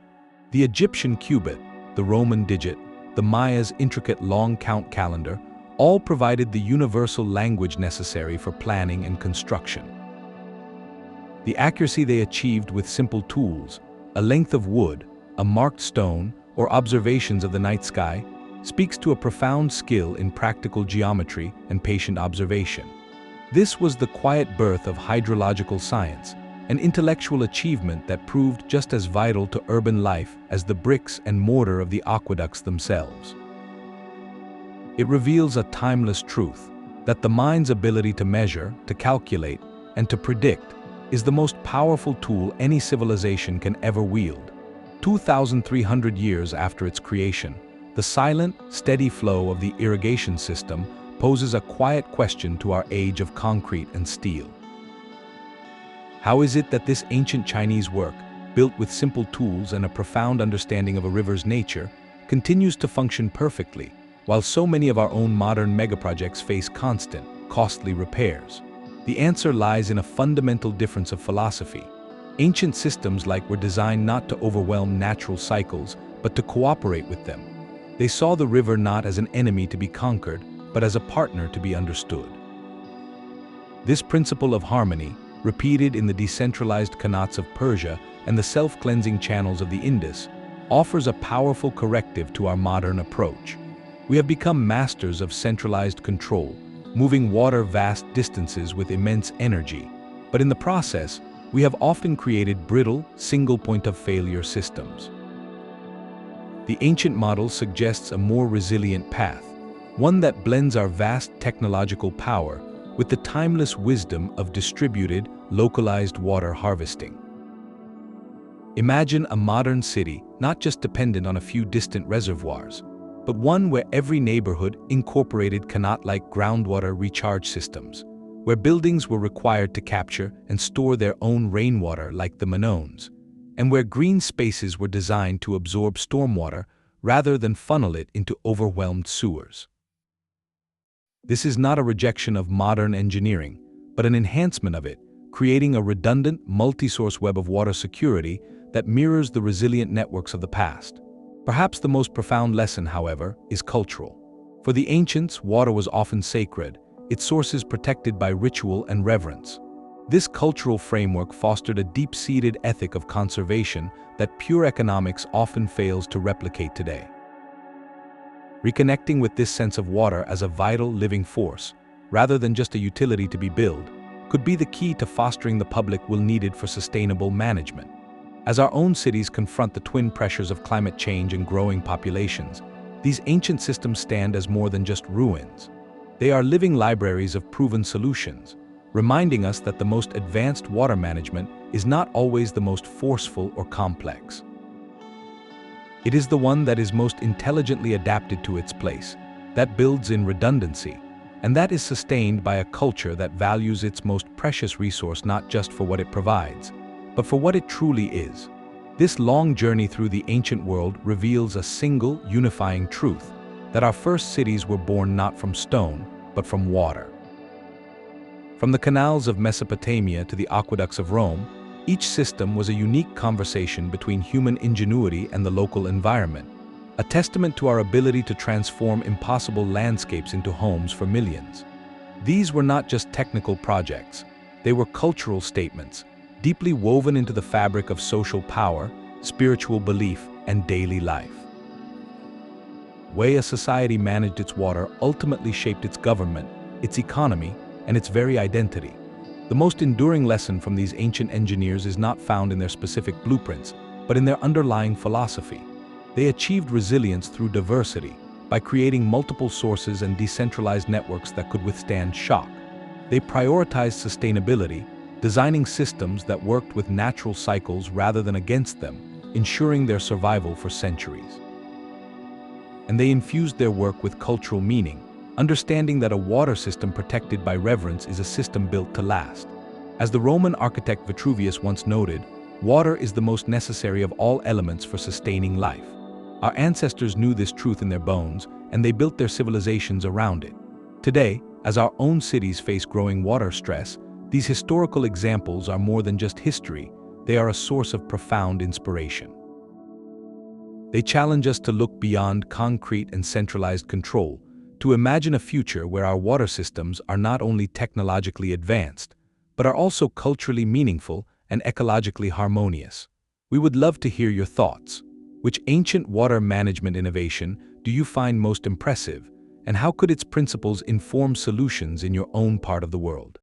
The Egyptian cubit, the Roman digit, the Maya's intricate long count calendar, all provided the universal language necessary for planning and construction. The accuracy they achieved with simple tools, a length of wood, a marked stone, or observations of the night sky, speaks to a profound skill in practical geometry and patient observation. This was the quiet birth of hydrological science, an intellectual achievement that proved just as vital to urban life as the bricks and mortar of the aqueducts themselves. It reveals a timeless truth, that the mind's ability to measure, to calculate, and to predict is the most powerful tool any civilization can ever wield. 2,300 years after its creation, the silent, steady flow of the irrigation system poses a quiet question to our age of concrete and steel. How is it that this ancient Chinese work, built with simple tools and a profound understanding of a river's nature, continues to function perfectly, while so many of our own modern megaprojects face constant, costly repairs? The answer lies in a fundamental difference of philosophy. Ancient systems were designed not to overwhelm natural cycles, but to cooperate with them. They saw the river not as an enemy to be conquered, but as a partner to be understood. This principle of harmony, repeated in the decentralized Qanats of Persia and the self-cleansing channels of the Indus, offers a powerful corrective to our modern approach. We have become masters of centralized control, moving water vast distances with immense energy. But in the process, we have often created brittle, single point of failure systems. The ancient model suggests a more resilient path, one that blends our vast technological power with the timeless wisdom of distributed, localized water harvesting. Imagine a modern city not just dependent on a few distant reservoirs, but one where every neighborhood incorporated Qanat-like groundwater recharge systems, where buildings were required to capture and store their own rainwater like the Minoans, and where green spaces were designed to absorb stormwater rather than funnel it into overwhelmed sewers. This is not a rejection of modern engineering, but an enhancement of it, creating a redundant, multi-source web of water security that mirrors the resilient networks of the past. Perhaps the most profound lesson, however, is cultural. For the ancients, water was often sacred, its sources protected by ritual and reverence. This cultural framework fostered a deep-seated ethic of conservation that pure economics often fails to replicate today. Reconnecting with this sense of water as a vital, living force, rather than just a utility to be billed, could be the key to fostering the public will needed for sustainable management. As our own cities confront the twin pressures of climate change and growing populations, these ancient systems stand as more than just ruins. They are living libraries of proven solutions, reminding us that the most advanced water management is not always the most forceful or complex. It is the one that is most intelligently adapted to its place, that builds in redundancy, and that is sustained by a culture that values its most precious resource not just for what it provides, but for what it truly is. This long journey through the ancient world reveals a single, unifying truth, that our first cities were born not from stone, but from water. From the canals of Mesopotamia to the aqueducts of Rome, each system was a unique conversation between human ingenuity and the local environment, a testament to our ability to transform impossible landscapes into homes for millions. These were not just technical projects, they were cultural statements, deeply woven into the fabric of social power, spiritual belief, and daily life. The way a society managed its water ultimately shaped its government, its economy, and its very identity. The most enduring lesson from these ancient engineers is not found in their specific blueprints, but in their underlying philosophy. They achieved resilience through diversity, by creating multiple sources and decentralized networks that could withstand shock. They prioritized sustainability, designing systems that worked with natural cycles rather than against them, ensuring their survival for centuries. And they infused their work with cultural meaning, understanding that a water system protected by reverence is a system built to last. As the Roman architect Vitruvius once noted, water is the most necessary of all elements for sustaining life. Our ancestors knew this truth in their bones, and they built their civilizations around it. Today, as our own cities face growing water stress, these historical examples are more than just history, they are a source of profound inspiration. They challenge us to look beyond concrete and centralized control, to imagine a future where our water systems are not only technologically advanced, but are also culturally meaningful and ecologically harmonious. We would love to hear your thoughts. Which ancient water management innovation do you find most impressive, and how could its principles inform solutions in your own part of the world?